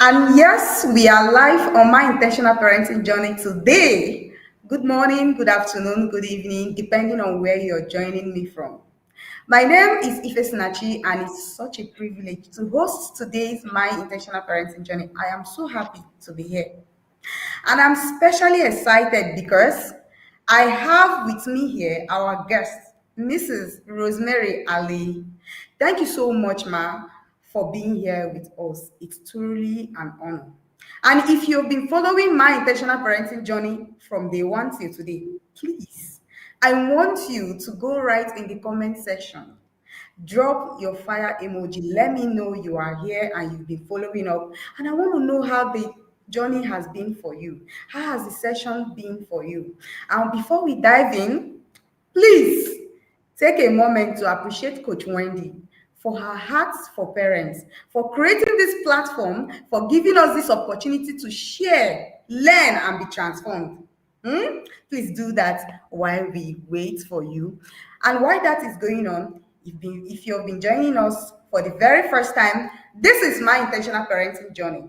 And yes, we are live on my intentional parenting journey today. Good morning, good afternoon, good evening, depending on where you're joining me from. My name is Ife Sinachi, and it's such a privilege to host today's My Intentional Parenting Journey. I am so happy to be here. And I'm especially excited because I have with me here our guest, Mrs. Rosemary Ali. Thank you so much, Ma, for being here with us. It's truly an honor. And if you've been following my intentional parenting journey from day one till today, please, I want you to go right in the comment section. Drop your fire emoji. Let me know you are here and you've been following up. And I want to know how the journey has been for you. How has the session been for you? And before we dive in, please take a moment to appreciate Coach Wendy for her heart for parents, for creating this platform, for giving us this opportunity to share, learn, and be transformed. Please do that while we wait for you. And while that is going on, if you've been joining us for the very first time, this is my intentional parenting journey.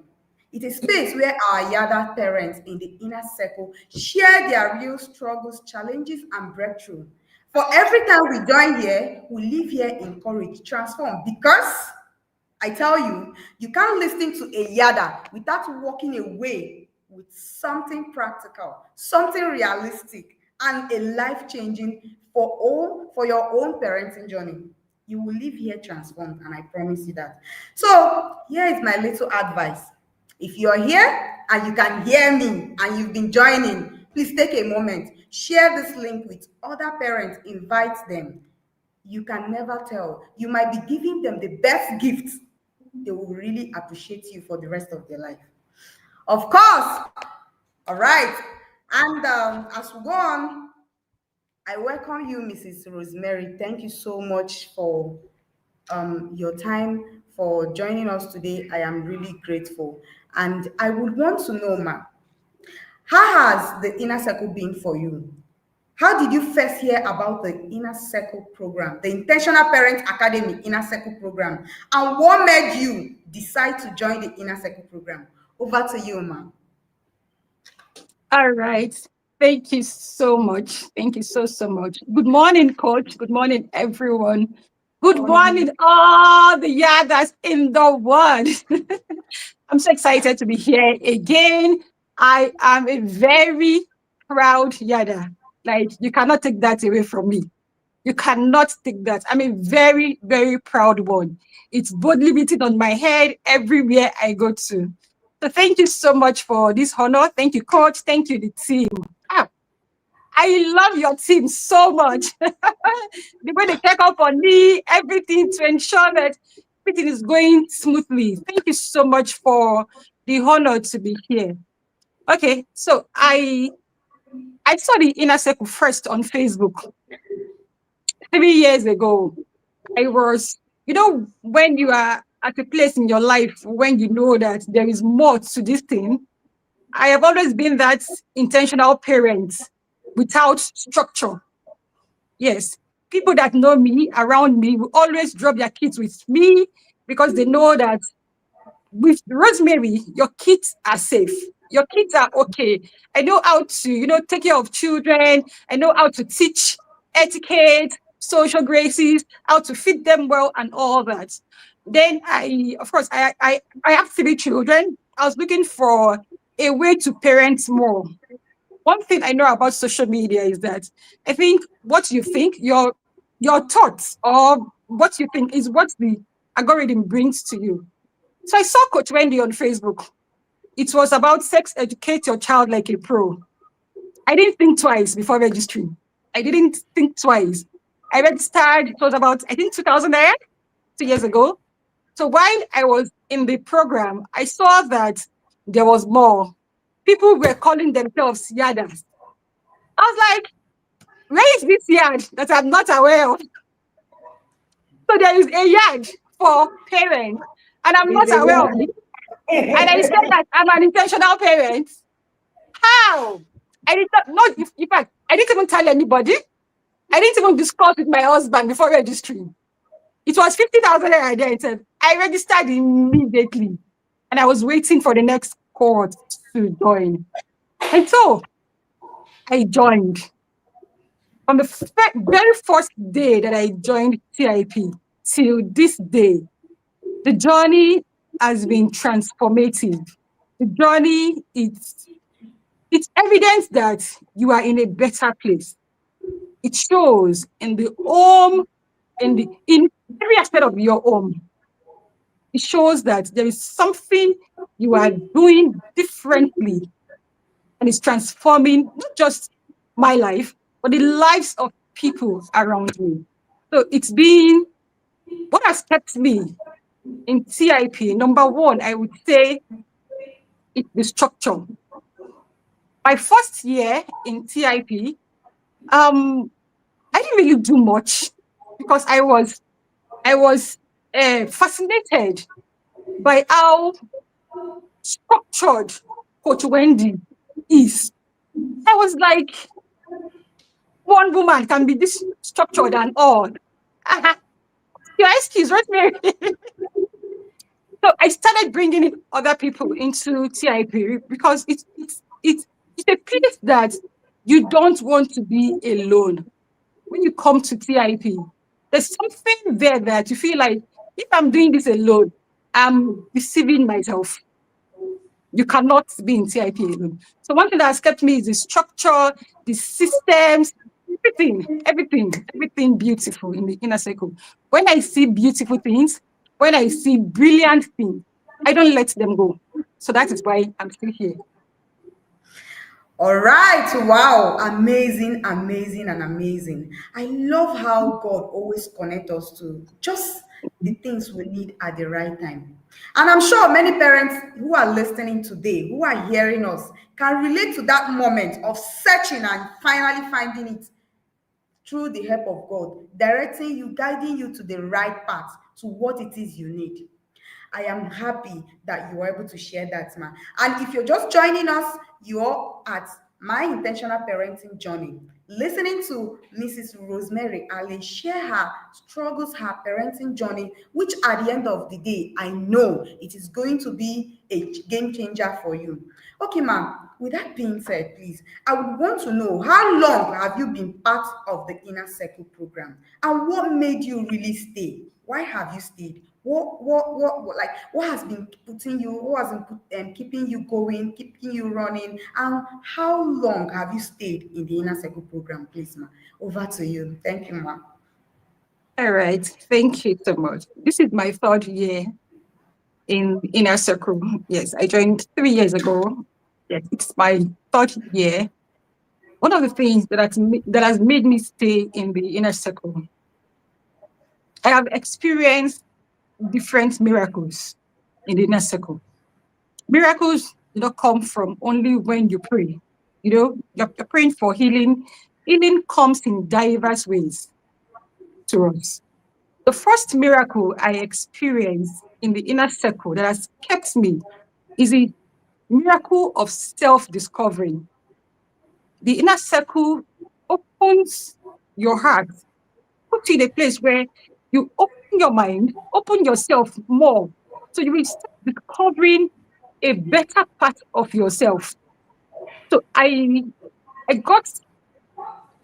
It's a space where our Yada parents in the inner circle share their real struggles, challenges, and breakthrough. For every time we join here, we leave here encouraged, transformed, because I tell you, you can't listen to a Yada without walking away with something practical, something realistic, and a life-changing for your own parenting journey. You will leave here transformed, and I promise you that. So here is my little advice. If you're here and you can hear me and you've been joining, please take a moment, share this link with other parents, invite them. You can never tell. You might be giving them the best gift. They will really appreciate you for the rest of their life. Of course. All right. And as we go on, I welcome you, Mrs. Rosemary. Thank you so much for your time, for joining us today. I am really grateful. And I would want to know, Ma, how has the inner circle been for you? How did you first hear about the Inner Circle program, the Intentional Parent Academy Inner Circle program, and what made you decide to join the Inner Circle program? Over to you, ma'am. All right. Thank you so much. Thank you so much. Good morning, coach. Good morning, everyone. Good morning, all the yadas in the world. I'm so excited to be here again. I am a very proud yada. Like, you cannot take that away from me. You cannot take that. I'm a very, very proud one. It's boldly written on my head everywhere I go to. So thank you so much for this honor. Thank you, coach. Thank you, the team. Ah, I love your team so much. The way they take up on me, everything to ensure that everything is going smoothly. Thank you so much for the honor to be here. Okay, so I saw the inner circle first on Facebook 3 years ago. I was, when you are at a place in your life when you know that there is more to this thing, I have always been that intentional parent without structure. Yes. People that know me around me will always drop their kids with me because they know that with Rosemary, your kids are safe. Your kids are okay. I know how to, take care of children. I know how to teach etiquette, social graces, how to feed them well, and all that. Then of course, I have 3 children. I was looking for a way to parent more. One thing I know about social media is that I think what you think, your thoughts or what you think is what the algorithm brings to you. So I saw Coach Wendy on Facebook. It was about sex educate your child like a pro. I didn't think twice before registering. I didn't think twice. I registered, it was about, I think, 2 years ago. So while I was in the program, I saw that there was more. People were calling themselves yadas. I was like, where is this yard that I'm not aware of? So there is a yard for parents, and I'm not aware of it. And I said that I'm an intentional parent. How? I did not, in fact, I didn't even tell anybody. I didn't even discuss with my husband before registering. It was 50,000 naira there. I registered immediately. and I was waiting for the next cohort to join. And so I joined. On the very first day that I joined TIP till this day, the journey has been transformative. The journey, it's evidence that you are in a better place. It shows in the home, in every aspect of your home. It shows that there is something you are doing differently, and it's transforming not just my life, but the lives of people around me. So it's been what has kept me in TIP. Number one, I would say it's the structure. My first year in TIP, I didn't really do much because I was fascinated by how structured Coach Wendy is. I was like, one woman can be this structured and all. Your excuse, Rosemary. So I started bringing in other people into TIP because it's a place that you don't want to be alone. When you come to TIP, there's something there that you feel like if I'm doing this alone, I'm deceiving myself. You cannot be in TIP alone. So one thing that has kept me is the structure, the systems, everything beautiful in the inner circle. When I see beautiful things, when I see brilliant things, I don't let them go. So that is why I'm still here. All right. Wow. Amazing, amazing, and amazing. I love how God always connects us to just the things we need at the right time. And I'm sure many parents who are listening today, who are hearing us, can relate to that moment of searching and finally finding it through the help of God, directing you, guiding you to the right path, to what it is you need. I am happy that you were able to share that, man. And if you're just joining us, you're at My Intentional Parenting Journey, listening to Mrs. Rosemary Ali share her struggles, her parenting journey, which at the end of the day, I know it is going to be a game changer for you. Okay, ma'am, with that being said, please, I would want to know how long have you been part of the Inner Circle program and what made you really stay? Why have you stayed? What has been putting you, what has been keeping you going, keeping you running, and how long have you stayed in the Inner Circle program, please, ma? Over to you. Thank you, ma. All right. Thank you so much. This is my third year in Inner Circle. Yes, I joined 3 years ago. Yes, it's my third year. One of the things that has made me stay in the Inner Circle, I have experienced different miracles in the Inner Circle. Miracles do not come from only when you pray. You're praying for healing. Healing comes in diverse ways to us. The first miracle I experienced in the Inner Circle that has kept me is a miracle of self-discovery. The Inner Circle opens your heart, puts you in a place where you open your mind, open yourself more. So you will start discovering a better part of yourself. So I got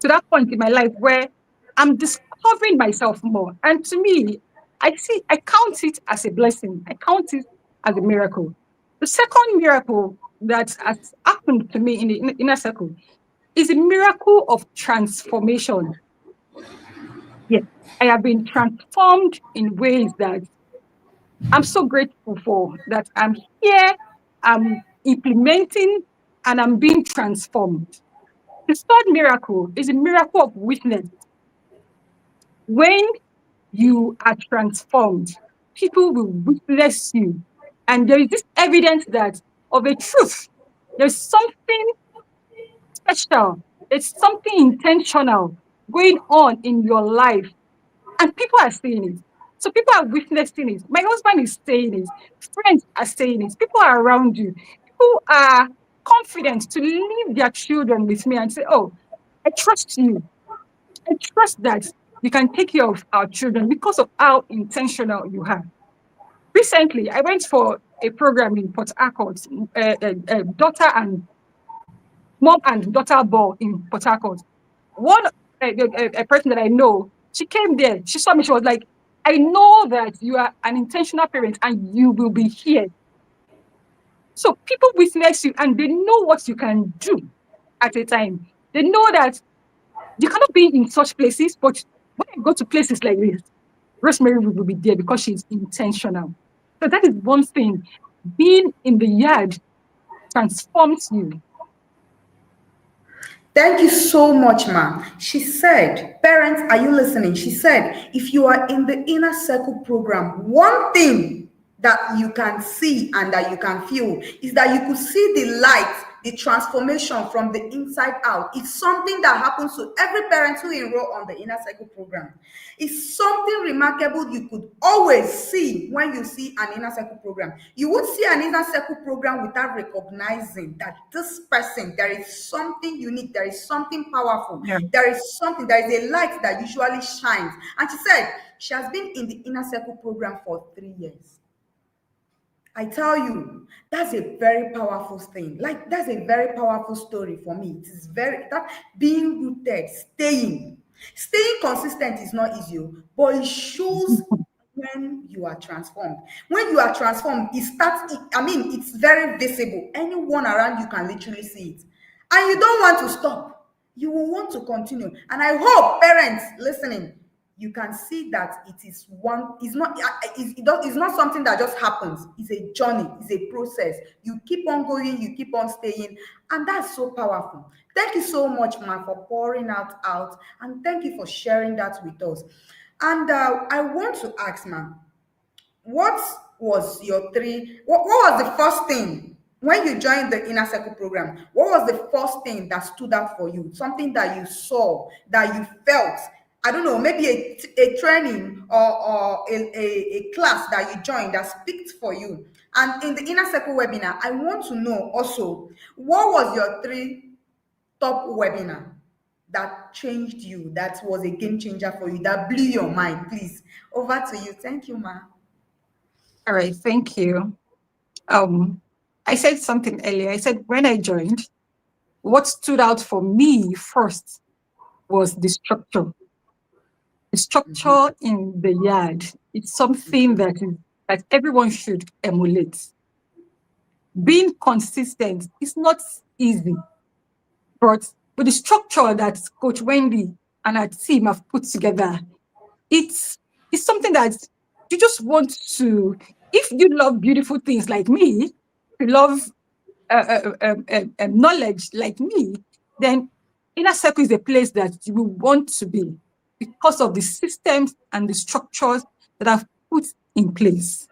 to that point in my life where I'm discovering myself more. And to me, I count it as a blessing. I count it as a miracle. The second miracle that has happened to me in the inner circle is a miracle of transformation. Yes, I have been transformed in ways that I'm so grateful for, that I'm here, I'm implementing, and I'm being transformed. The third miracle is a miracle of witness. When you are transformed, people will witness you. And there is this evidence that of a truth, there's something special, there's something intentional going on in your life, and people are seeing it. So people are witnessing it. My husband is saying it, friends are saying it, people are around you, people are confident to leave their children with me and say, oh, I trust you. I trust that you can take care of our children because of how intentional you are. Recently, I went for a program in Port Harcourt, daughter and mom and daughter ball in Port Harcourt. One a person that I know, she came there. She saw me. She was like, "I know that you are an intentional parent and you will be here." So people witness you and they know what you can do at a time. They know that you cannot be in such places, but when I go to places like this, Rosemary will be there because she's intentional. So that is one thing. Being in the yard transforms you. Thank you so much, ma'am. She said, parents, are you listening? She said, if you are in the inner circle program, one thing that you can see and that you can feel is that you could see the light, the transformation from the inside out. It's something that happens to every parent who enroll on the inner circle program. It's something remarkable you could always see when you see an inner circle program. You would see an inner circle program without recognizing that this person, there is something unique, there is something powerful, Yeah. there is a light that usually shines. And she said she has been in the inner circle program for 3 years. I tell you, that's a very powerful thing. Like, that's a very powerful story for me. It is very that being rooted, staying consistent is not easy, oh, but it shows when you are transformed. When you are transformed, it starts, I mean, it's very visible. Anyone around you can literally see it. And you don't want to stop. You will want to continue. And I hope parents listening, you can see that it is one, it's not it's not something that just happens. It's a journey, it's a process. You keep on going, you keep on staying, and that's so powerful. Thank you so much, man, for pouring out, and thank you for sharing that with us. And I want to ask, man, what was your what was the first thing when you joined the inner circle program? What was the first thing that stood out for you? Something that you saw, that you felt, I don't know, maybe a training or a class that you joined that speaks for you. And in the inner circle webinar, I want to know also, what was your three top webinar that changed you, that was a game changer for you, that blew your mind? Please, over to you. Thank you, ma. All right. Thank you. Um, I said something earlier. I said when I joined, what stood out for me first was the structure. The structure in the yard. It's something that everyone should emulate. Being consistent is not easy, but with the structure that Coach Wendy and her team have put together, it's it's something that you just want to. If you love beautiful things like me, you love knowledge like me, then inner circle is a place that you will want to be because of the systems and the structures that I've put in place.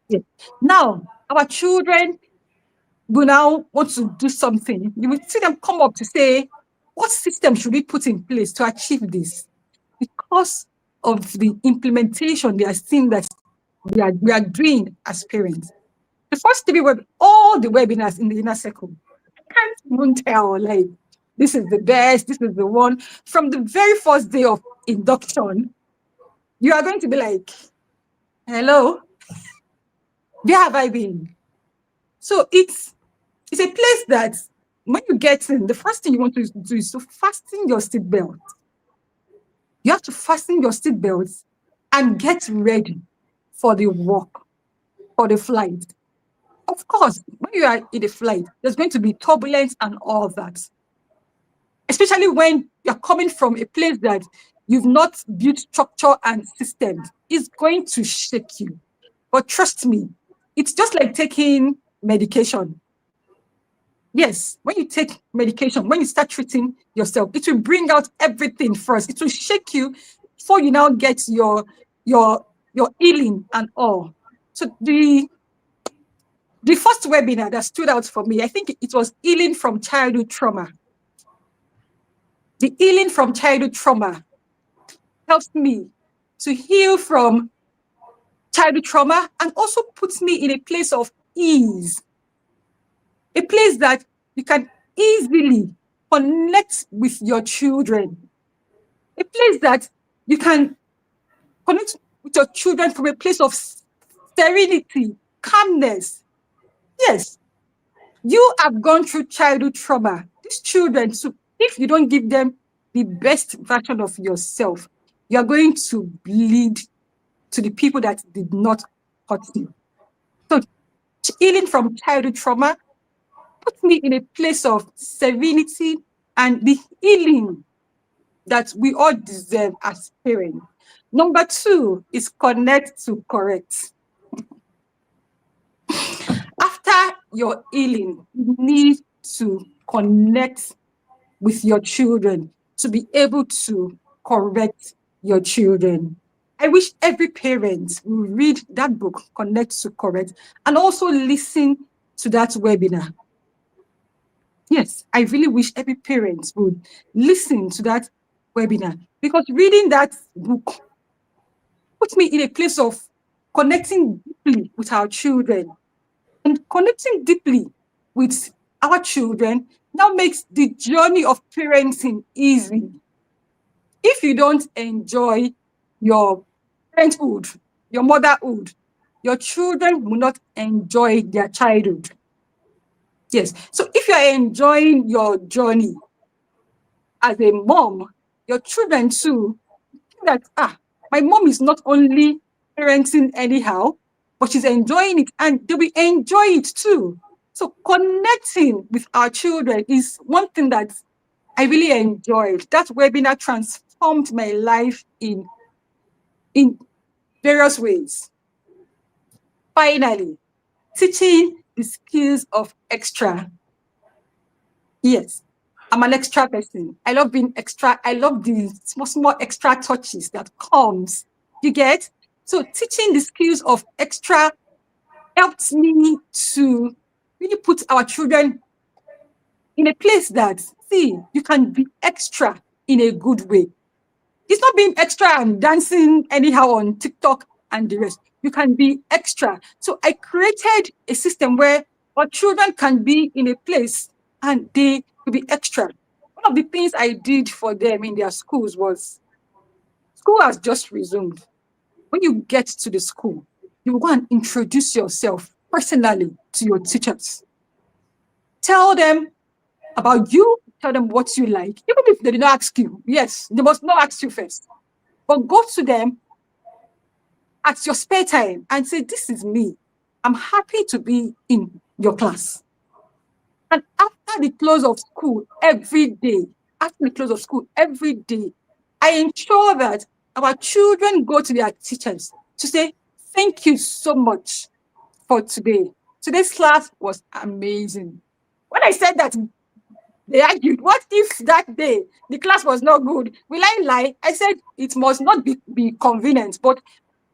Yeah. Now, our children will now want to do something. You will see them come up to say, what system should we put in place to achieve this? Because of the implementation they are seeing that we are doing as parents. The first three all the webinars in the inner circle. I can't even tell, like, this is the best, this is the one. From the very first day of induction, you are going to be like, hello, where have I been? So it's a place that when you get in, the first thing you want to do is to fasten your seatbelt. You have to fasten your seatbelts and get ready for the walk, for the flight. Of course, when you are in a flight, there's going to be turbulence and all that. Especially when you're coming from a place that you've not built structure and systems, it's going to shake you. But trust me, it's just like taking medication. Yes, when you take medication, when you start treating yourself, it will bring out everything first. It will shake you before you now get your your healing and all. So the first webinar that stood out for me, I think it was healing from childhood trauma. The healing from childhood trauma helps me to heal from childhood trauma and also puts me in a place of ease, a place that you can easily connect with your children, a place that you can connect with your children from a place of serenity, calmness. Yes, you have gone through childhood trauma. These children, so if you don't give them the best version of yourself, you are going to bleed to the people that did not hurt you. So healing from childhood trauma puts me in a place of serenity and the healing that we all deserve as parents. Number two is connect to correct. After your healing, you need to connect with your children to be able to correct your children. I wish every parent will read that book, Connect to Correct, and also listen to that webinar. Yes, I really wish every parent would listen to that webinar because reading that book puts me in a place of connecting deeply with our children. And connecting deeply with our children now makes the journey of parenting easy. If you don't enjoy your parenthood, your motherhood, your children will not enjoy their childhood. Yes. So if you are enjoying your journey as a mom, your children too, that my mom is not only parenting anyhow, but she's enjoying it and they will enjoy it too. So connecting with our children is one thing that I really enjoyed. That webinar transformed my life in various ways. Finally, teaching the skills of extra. Yes, I'm an extra person. I love being extra. I love the small, small extra touches that comes. You get? So teaching the skills of extra helped me to really put our children in a place that, see, you can be extra in a good way. It's not being extra and dancing anyhow on TikTok and the rest. You can be extra. So I created a system where our children can be in a place and they will be extra. One of the things I did for them in their schools was school has just resumed. When you get to the school, you will go and introduce yourself personally to your teachers. Tell them about you, tell them what you like, even if they did not ask you. Yes, they must not ask you first. But go to them at your spare time and say, this is me. I'm happy to be in your class. And after the close of school, every day, I ensure that our children go to their teachers to say, thank you so much for today. Today's class was amazing. When I said that, they argued, what if that day the class was not good? Will I lie? I said it must not be convenient, but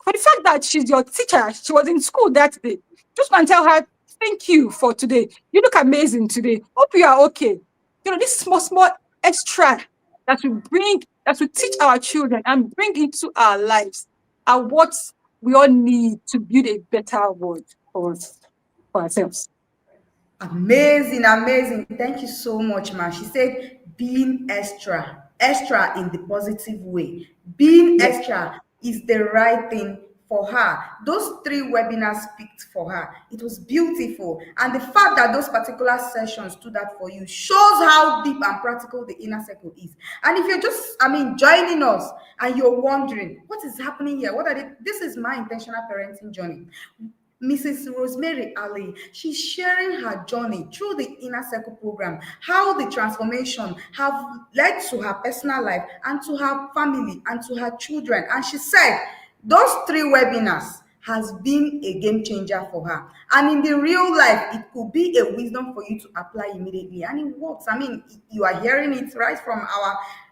for the fact that she's your teacher, she was in school that day, just go and tell her, thank you for today. You look amazing today. Hope you are okay. This small, small extra that we teach our children and bring into our lives are what we all need to build a better world for us, for ourselves. Amazing, amazing. Thank you so much, ma. She said being extra, extra in the positive way. Being Yes. extra is the right thing for her. Those three webinars speak for her. It was beautiful. And the fact that those particular sessions do that for you shows how deep and practical the inner circle is. And if you're just, joining us and you're wondering, what is happening here? What are they? This is my intentional parenting journey. Mrs. Rosemary Ali, she's sharing her journey through the Inner Circle program, how the transformation have led to her personal life and to her family and to her children. And she said those three webinars has been a game changer for her. And in the real life, it could be a wisdom for you to apply immediately. And it works. You are hearing it right from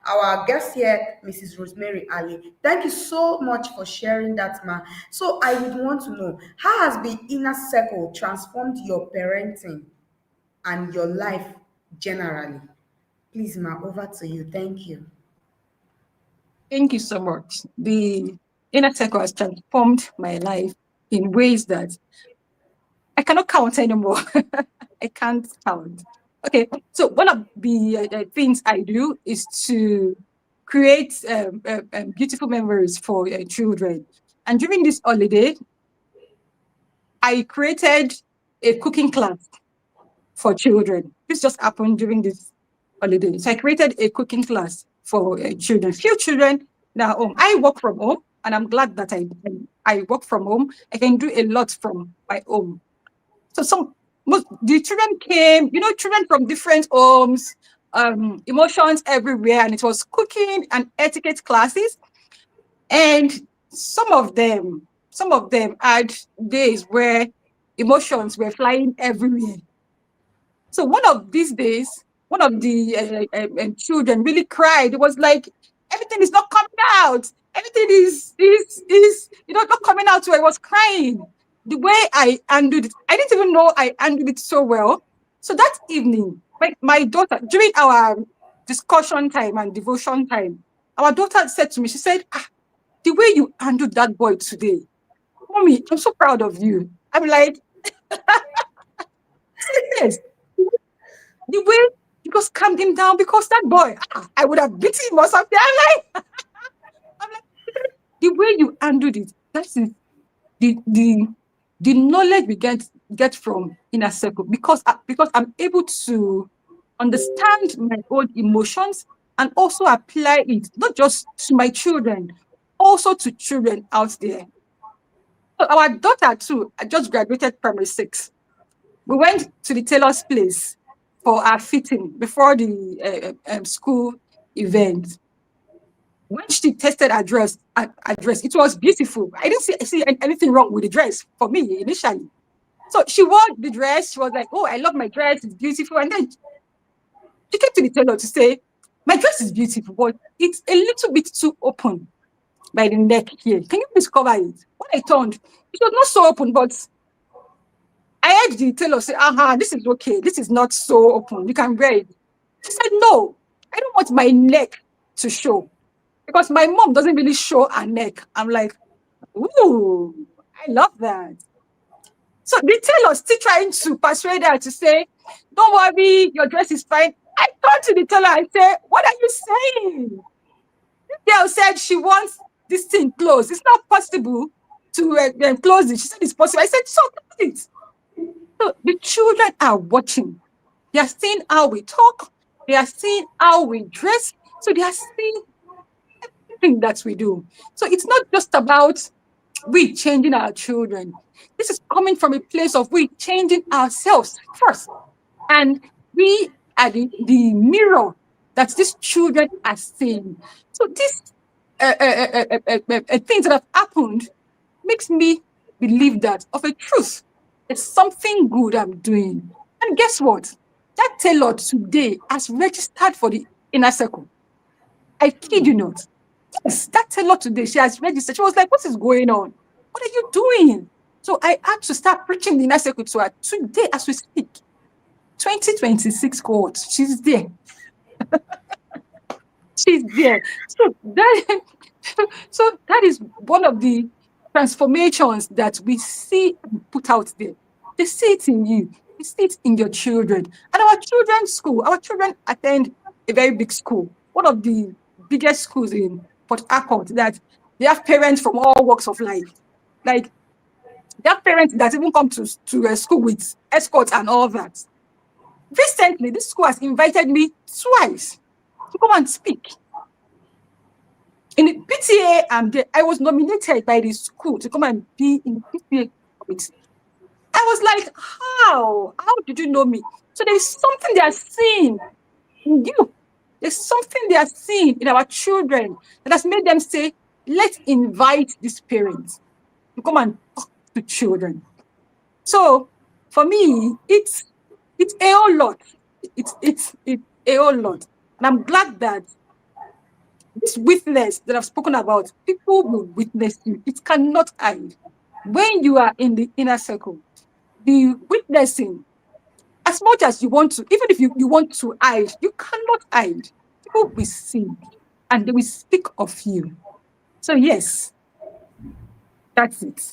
our guest here, Mrs. Rosemary Ali. Thank you so much for sharing that, ma. So I would want to know, how has the inner circle transformed your parenting and your life generally? Please, ma, over to you. Thank you. Thank you so much. The inner circle has transformed my life in ways that I cannot count anymore. I can't count. Okay, so one of the things I do is to create beautiful memories for children. And during this holiday, I created a cooking class for children. This just happened during this holiday. So I created a cooking class for children. Few children that are home. I work from home, and I'm glad that I work from home. I can do a lot from my home. So most the children came, children from different homes, emotions everywhere, and it was cooking and etiquette classes. And some of them had days where emotions were flying everywhere. So one of these days, one of the children really cried. It was like everything is not coming out. Everything is not coming out. So I was crying. The way I handled it, I didn't even know I handled it so well. So that evening, my daughter, during our discussion time and devotion time, our daughter said to me, she said, the way you handled that boy today, mommy, I'm so proud of you. I'm like, yes, the way you just calmed him down because that boy, I would have beaten him or something. I'm like, the way you handled it, that is the knowledge we get from inner circle because I'm able to understand my own emotions and also apply it not just to my children, also to children out there. So our daughter too, I just graduated primary 6. We went to the tailor's place for our fitting before the school event. When she tested her dress, it was beautiful. I didn't see anything wrong with the dress for me initially. So she wore the dress. She was like, "Oh, I love my dress. It's beautiful." And then she came to the tailor to say, "My dress is beautiful, but it's a little bit too open by the neck here. Can you please cover it?" When I turned, it was not so open, but I heard the tailor say, this is okay. This is not so open. You can wear it. She said, "No, I don't want my neck to show because my mom doesn't really show her neck." I'm like, ooh, I love that. So the tailor still trying to persuade her to say, "Don't worry, your dress is fine." I turned to the tailor and said, "What are you saying?" The girl said she wants this thing closed. It's not possible to close it. She said it's possible. I said, "So close it." So the children are watching. They are seeing how we talk. They are seeing how we dress. So they are seeing everything that we do. So it's not just about we changing our children. This is coming from a place of we changing ourselves first. And we are the mirror that these children are seeing. So these things that have happened makes me believe that of a truth, there's something good I'm doing. And guess what? That tailor today has registered for the inner circle. I kid you not. Yes, that tailor today, she has registered. She was like, "What is going on? What are you doing?" So I had to start preaching the inner circle to her today as we speak. 2026 cohort, she's there. She's there. So that so that is one of the transformations that we see and put out there. They see it in you, they see it in your children. And our children's school, our children attend a very big school, one of the biggest schools in Port Harcourt, that they have parents from all walks of life. Like they have parents that even come to a school with escorts and all that. Recently, this school has invited me twice to come and speak. In the PTA, I was nominated by the school to come and be in the PTA committee. I was like, how? How did you know me? So there's something they are seeing in you. There's something they are seeing in our children that has made them say, let's invite these parents to come and talk to children. So for me, it's a whole lot. It's a whole lot. And I'm glad that this witness that I've spoken about, people will witness you. It cannot hide. When you are in the inner circle, the witnessing, as much as you want to, even if you want to hide, you cannot hide. People will see and they will speak of you. So, yes, that's it.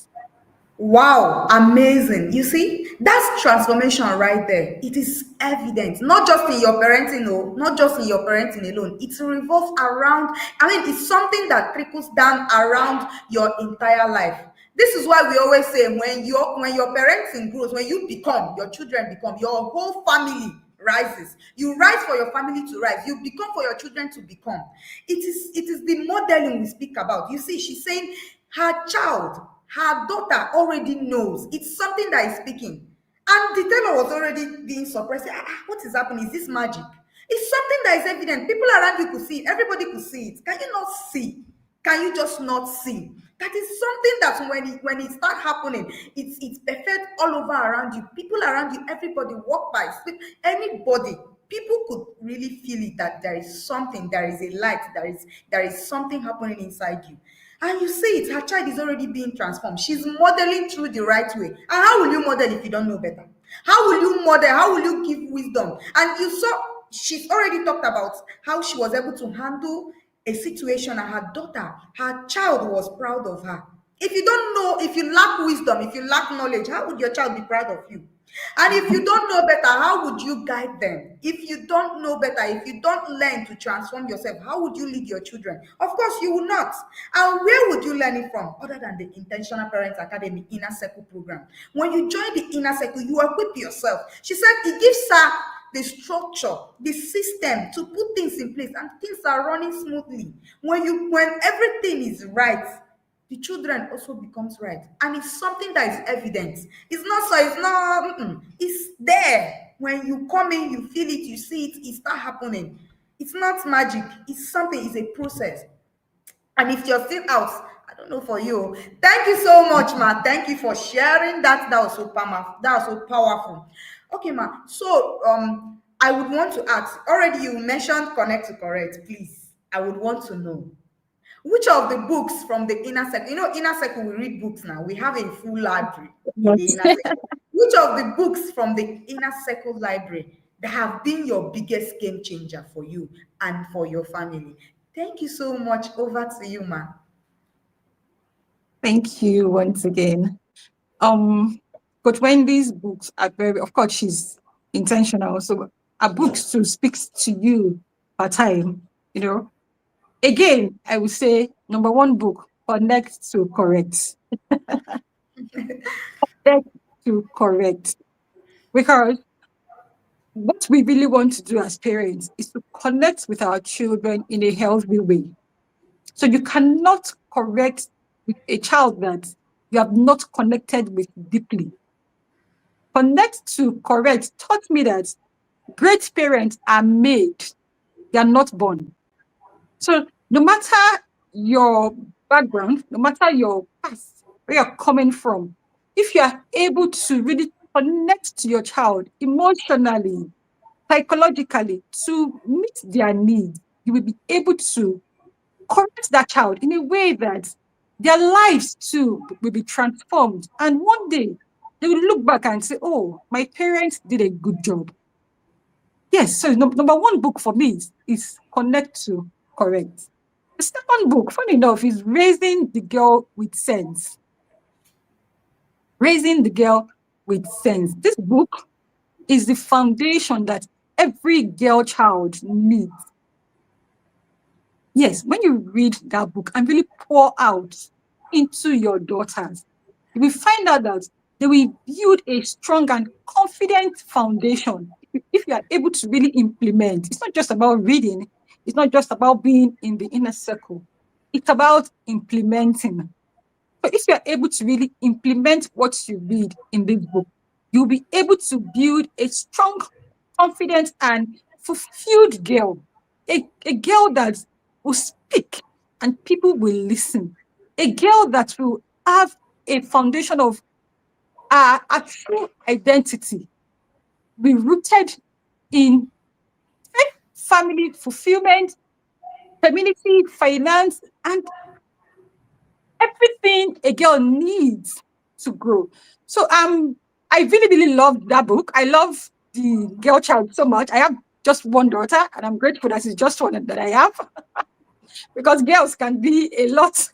Wow, amazing. You see, that's transformation right there. It is evident, not just in your parenting, no, not just in your parenting alone. It revolves around, I mean, it's something that trickles down around your entire life. This is why we always say when your parenting grows, when you become, your children become, your whole family rises. You rise for your family to rise. You become for your children to become. It is the modeling we speak about. You see, she's saying her child, her daughter already knows. It's something that is speaking. And the tailor was already being suppressed. What is happening? Is this magic? It's something that is evident. People around you could see it. Everybody could see it. Can you not see? Can you just not see? That is something that when it start happening, it's perfect all over around you. People around you, everybody walk by, sleep, anybody. People could really feel it that there is something, there is a light, there is something happening inside you. And you see it, her child is already being transformed. She's modeling through the right way. And how will you model if you don't know better? How will you model? How will you give wisdom? And you saw she's already talked about how she was able to handle a situation, and her child was proud of her. If you don't know, if you lack wisdom, if you lack knowledge, how would your child be proud of you? And if you don't know better, how would you guide them? If you don't know better, if you don't learn to transform yourself, how would you lead your children? Of course, you will not. And where would you learn it from other than the Intentional Parents Academy Inner Circle program? When you join the Inner Circle, you equip yourself. She said it gives her the structure, the system to put things in place, and things are running smoothly. When everything is right, the children also becomes right, and it's something that is evident. It's not so, it's not it's there. When you come in, you feel it, you see it, it start happening. It's not magic, it's something, it's a process. And if you're still out, I don't know for you. Thank you so much, ma. Thank you for sharing that. That was so powerful. Okay, ma. So I would want to ask, already you mentioned connect to correct, please. I would want to know which of the books from the inner circle, inner circle, we read books now. We have a full library in the Yes. inner circle. Which of the books from the inner circle library that have been your biggest game changer for you and for your family? Thank you so much. Over to you, ma. Thank you once again. Um, but when these books are very, of course, she's intentional. So a book to speaks to you per time, you know. Again, I would say number one book, connect to correct. Connect to correct. Because what we really want to do as parents is to connect with our children in a healthy way. So you cannot correct with a child that you have not connected with deeply. Connect to correct taught me that great parents are made, they are not born. So no matter your background, no matter your past, where you're coming from, if you are able to really connect to your child emotionally, psychologically, to meet their needs, you will be able to correct that child in a way that their lives too will be transformed. And one day they will look back and say, oh, my parents did a good job. Yes, so number one book for me is Connect to Correct. The second book, funny enough, is Raising the Girl with Sense. Raising the Girl with Sense. This book is the foundation that every girl child needs. Yes, when you read that book and really pour out into your daughters, you will find out that they will build a strong and confident foundation. If you are able to really implement, it's not just about reading, it's not just about being in the inner circle, it's about implementing. So if you are able to really implement what you read in this book, you'll be able to build a strong, confident, and fulfilled girl. A girl that will speak and people will listen. A girl that will have a foundation of a true identity, be rooted in family fulfillment, community, finance, and everything a girl needs to grow. So I really, really love that book. I love the girl child so much. I have just one daughter, and I'm grateful that it's just one that I have because girls can be a lot.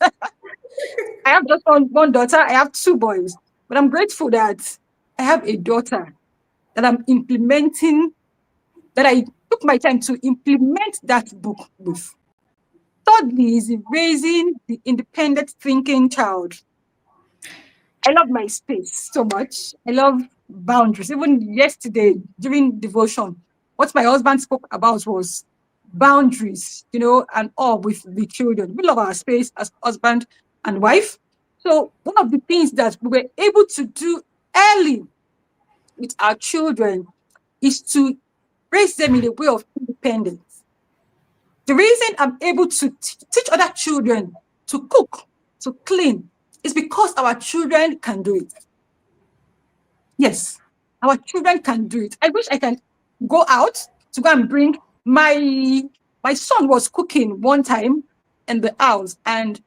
I have just one daughter. I have two boys, but I'm grateful that I have a daughter that I'm implementing, that I took my time to implement that book with. Thirdly, is raising the independent thinking child. I love my space so much. I love boundaries. Even yesterday during devotion, what my husband spoke about was boundaries, and all with the children. We love our space as husband and wife. So one of the things that we were able to do early with our children is to raise them in a way of independence. The reason I'm able to teach other children to cook, to clean, is because our children can do it. Yes, our children can do it. I wish I can go out to go and bring my son was cooking one time in the house, and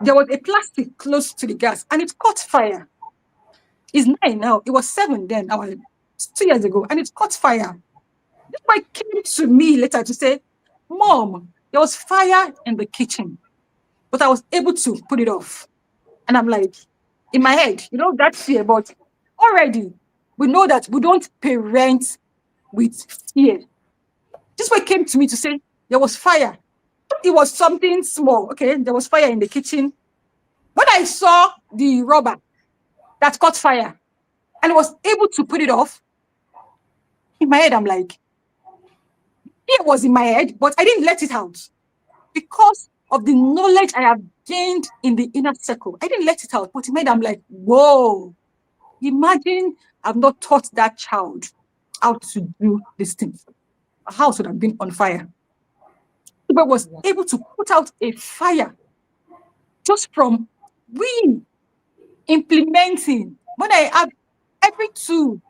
there was a plastic close to the gas and it caught fire. He's 9 now. It was 7 then, 2 years ago, and it caught fire. This boy came to me later to say, Mom, there was fire in the kitchen, but I was able to put it off. And I'm like, in my head, that fear, but already we know that we don't parent with fear. This boy came to me to say there was fire. It was something small. Okay, there was fire in the kitchen. When I saw the rubber that caught fire and was able to put it off, in my head, I'm like, fear was in my head, but I didn't let it out because of the knowledge I have gained in the inner circle. I didn't let it out, but in my head, I'm like, whoa, imagine I've not taught that child how to do these things. A house would have been on fire. But was able to put out a fire just from we implementing. When I have every tool,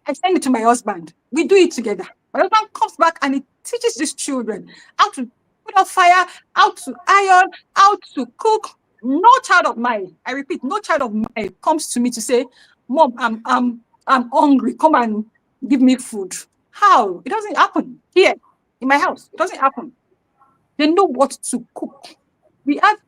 I send it to my husband. We do it together. My husband comes back and he teaches these children how to put out fire, how to iron, how to cook. No child of mine, I repeat, no child of mine comes to me to say, Mom, I'm hungry. Come and give me food. How? It doesn't happen here in my house. It doesn't happen. They know what to cook. We have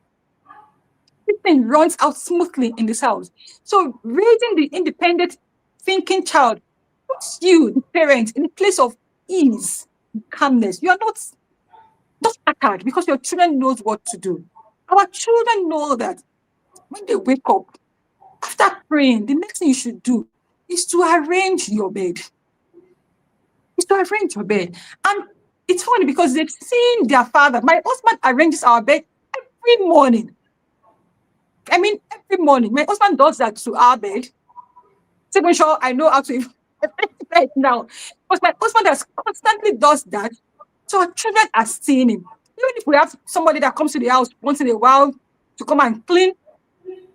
everything runs out smoothly in this house. So raising the independent thinking child puts you, the parent, in a place of ease, calmness. You are not scattered because your children knows what to do. Our children know that when they wake up, after praying, the next thing you should do is to arrange your bed. Is to arrange your bed. And it's funny because they've seen their father. My husband arranges our bed every morning. I mean, every morning. My husband does that to our bed. To make sure I know how to right now. Because my husband has constantly does that. So our children are seeing him. Even if we have somebody that comes to the house once in a while to come and clean,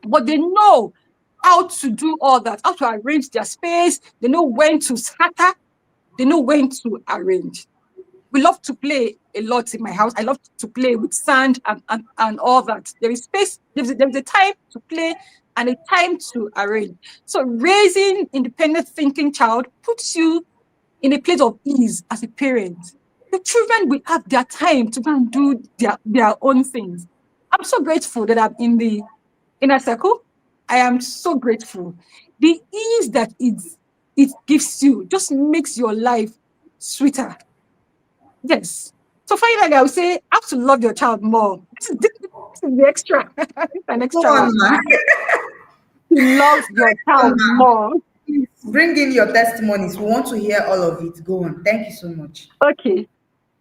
but they know how to do all that, how to arrange their space. They know when to scatter. They know when to arrange. We love to play a lot in my house. I love to play with sand and all that. There is space, there's a time to play and a time to arrange. So raising independent thinking child puts you in a place of ease as a parent. The children will have their time to go and do their own things. I'm so grateful that I'm in the inner circle. I am so grateful. The ease that it gives you just makes your life sweeter. Yes. So finally, I would say, how to love your child more. This is the extra. It's an Go extra on, one. ma. To love your Go on, child ma. more. Please bring in your testimonies. We want to hear all of it. Go on. Thank you so much. Okay.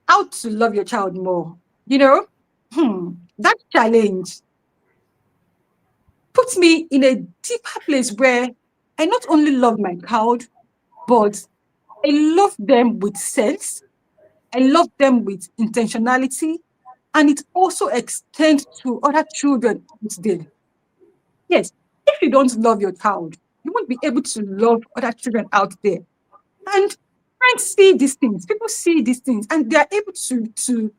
How to love your child more. You know, that challenge puts me in a deeper place where I not only love my child, but I love them with sense. I love them with intentionality. And it also extends to other children out there. Yes, if you don't love your child, you won't be able to love other children out there. And friends see these things, people see these things, and they are able to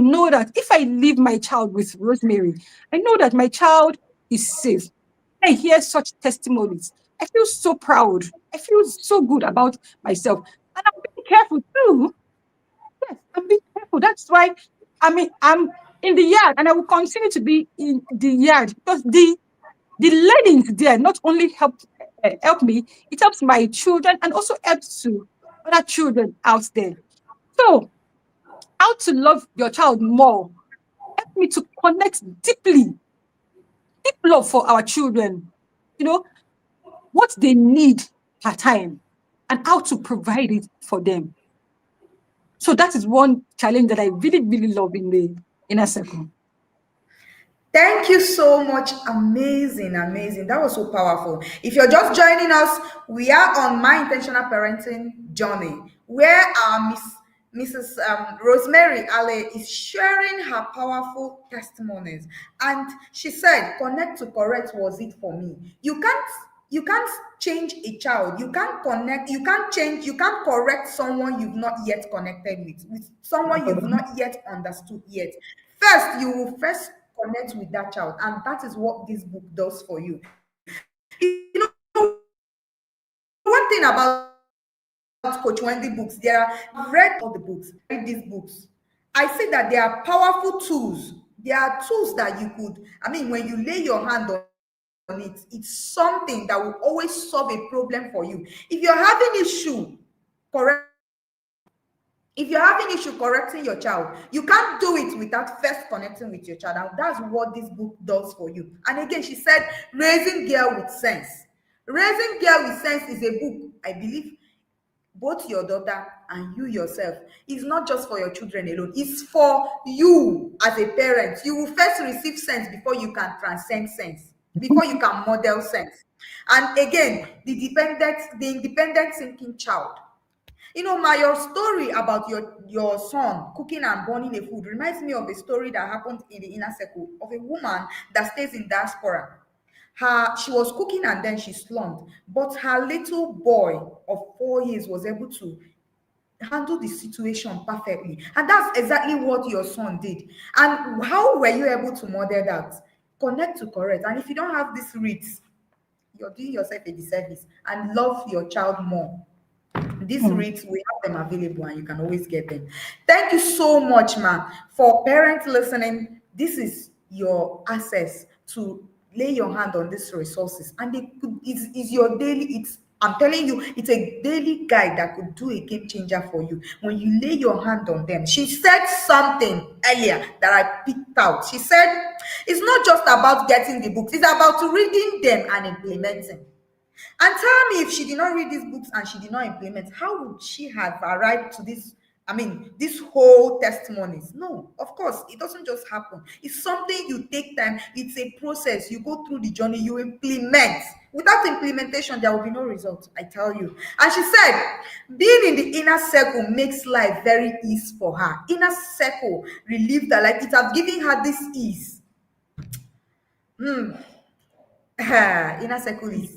know that if I leave my child with Rosemary, I know that my child is safe. I hear such testimonies. I feel so proud. I feel so good about myself. And I'm being careful too. Yes, I'm being careful. That's why I'm in the yard and I will continue to be in the yard because the learnings there not only help me, it helps my children and also helps to other children out there. So, how to love your child more? Help me to connect deeply, deep love for our children. you know, what they need per time and how to provide it for them. So that is one challenge that I really, really love in the inner circle. Thank you so much. Amazing, amazing. That was so powerful. If you're just joining us, we are on my intentional parenting journey, where our Mrs. Rosemary Ale is sharing her powerful testimonies. And she said, "Connect to correct was it for me." You can't change a child. You can't connect, you can't change, you can't correct someone you've not yet connected with someone you've not yet understood yet. First, you will first connect with that child, and that is what this book does for you. One thing about Coach Wendy books, I've read all the books, read these books. I see that they are powerful tools. They are tools that you could, when you lay your hand on it, it's something that will always solve a problem for you. If you're having issue correcting your child, if you're having issue correcting your child, you can't do it without first connecting with your child. And that's what this book does for you. And again, she said, Raising Girl with Sense. Raising Girl with Sense is a book, I believe, both your daughter and you yourself. It's not just for your children alone, it's for you as a parent. You will first receive sense before you can transcend sense, before you can model sense. And again, the independent thinking child. Your story about your son cooking and burning a food reminds me of a story that happened in the inner circle of a woman that stays in diaspora. She was cooking and then she slumped, but her little boy of 4 years was able to handle the situation perfectly. And that's exactly what your son did. And how were you able to model that? Connect to correct. And if you don't have this reads, you're doing yourself a disservice, and love your child more. These Mm. rates, we have them available and you can always get them. Thank you so much, ma. For parents listening, this is your access to lay your hand on these resources. And it's your daily, I'm telling you, it's a daily guide that could do a game changer for you when you lay your hand on them. She said something earlier that I picked out. She said, it's not just about getting the books, it's about reading them and implementing. And tell me, if she did not read these books and she did not implement, how would she have arrived to this? This whole testimonies. No, of course, it doesn't just happen. It's something you take time, it's a process. You go through the journey, you implement. Without implementation, there will be no result, I tell you. And she said, being in the inner circle makes life very easy for her. Inner circle relieved her, like it has given her this ease. Inner circle is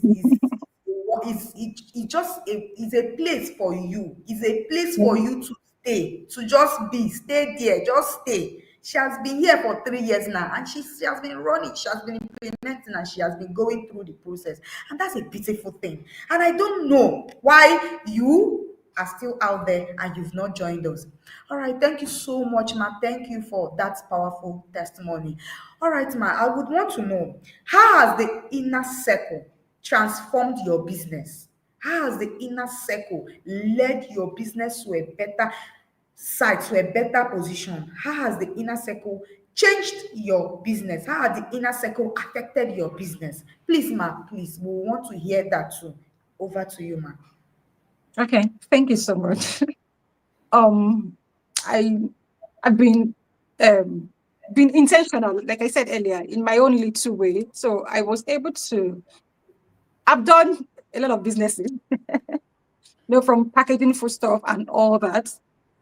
just is a place for you. Is a place for you to stay, to just be, stay there, just stay. She has been here for 3 years now, and she has been running, she has been implementing, and she has been going through the process. And that's a beautiful thing. And I don't know why you are still out there and you've not joined us. All right, thank you so much, ma. Thank you for that powerful testimony. All right, ma, I would want to know, how has the inner circle transformed your business? How has the inner circle led your business to a better side, to a better position? How has the inner circle changed your business? How has the inner circle affected your business? Please, ma, please, we want to hear that too. Over to you, ma. Okay, thank you so much. um, I I've um been intentional, like I said earlier, in my own little way. So I was able to. I've done a lot of businesses, from packaging food stuff and all that.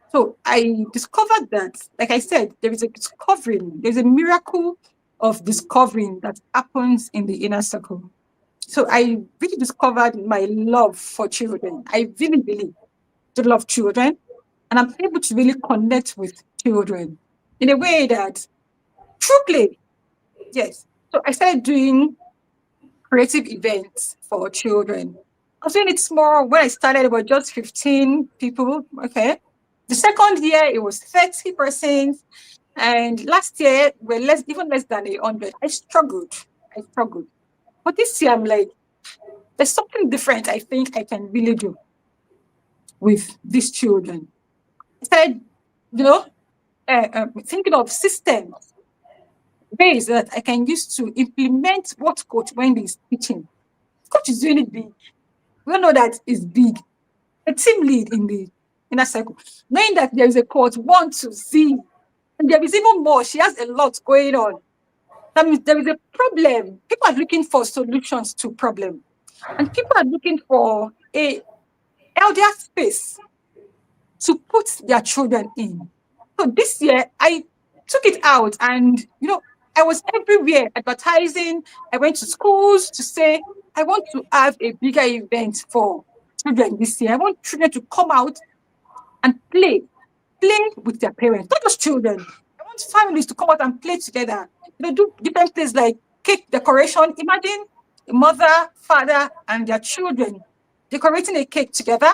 So I discovered that, like I said, there is a discovering, there's a miracle of discovering that happens in the inner circle. So I really discovered my love for children. I really, really do love children. And I'm able to really connect with children in a way that through play, yes. So I started doing creative events for children. I was doing it small. When I started, it was just 15 people. Okay. The second year, it was 30 persons. And last year, we're even less than 100. I struggled. I struggled. But this year, I'm like, there's something different I think I can really do with these children. I started, you know, thinking of systems, ways that I can use to implement what Coach Wendy is teaching. Coach is doing it big. We all know that it's big. A team lead in the inner circle, knowing that there is a court 1 to Z, and there is even more. She has a lot going on. That means there is a problem. People are looking for solutions to problem, and people are looking for a healthier space to put their children in. So this year, I took it out, and I was everywhere advertising. I went to schools to say, I want to have a bigger event for children this year. I want children to come out and play with their parents, not just children. I want families to come out and play together. Do different things like cake decoration. Imagine a mother, father, and their children decorating a cake together.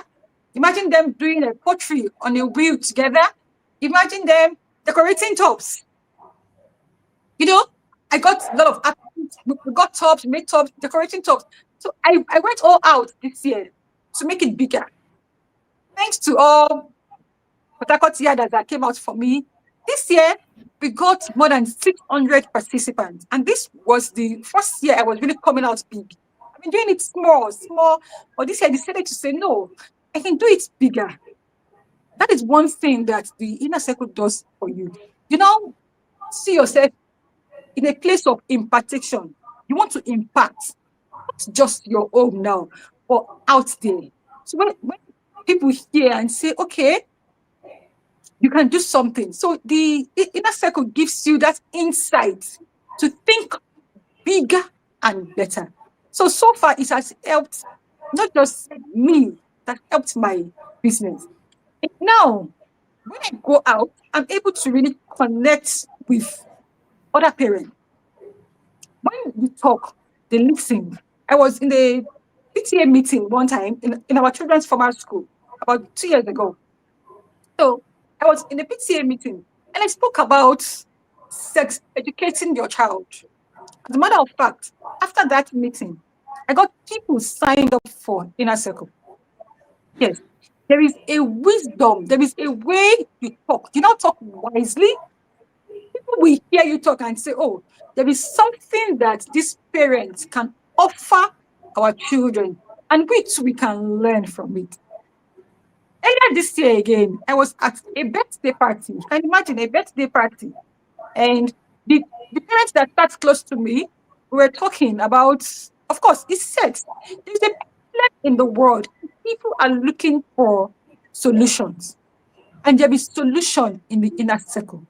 Imagine them doing a pottery on a wheel together. Imagine them decorating tops. You know, I got a lot of applicants. We got tops, made tops, decorating tops. So I went all out this year to make it bigger. Thanks to all Port that came out for me. This year, we got more than 600 participants. And this was the first year I was really coming out big. I've been doing it small, small. But this year I decided to say, no, I can do it bigger. That is one thing that the inner circle does for you. You now see yourself in a place of impartation. You want to impact, not just your home now, but out there. So when people hear and say, okay, you can do something. So the inner circle gives you that insight to think bigger and better. So far, it has helped not just me, that helped my business. And now, when I go out, I'm able to really connect with other parents. When we talk, they listen. I was in the PTA meeting one time in our children's formal school about 2 years ago. So I was in a PTA meeting and I spoke about sex educating your child. As a matter of fact, after that meeting, I got people signed up for Inner Circle. Yes, there is a wisdom, there is a way you talk. You not talk wisely. People will hear you talk and say, oh, there is something that these parents can offer our children, and which we can learn from it. Earlier this year again, I was at a birthday party. You can imagine a birthday party. And the parents that sat close to me were talking about, of course, it's sex. There's a problem in the world. People are looking for solutions. And there is solution in the inner circle.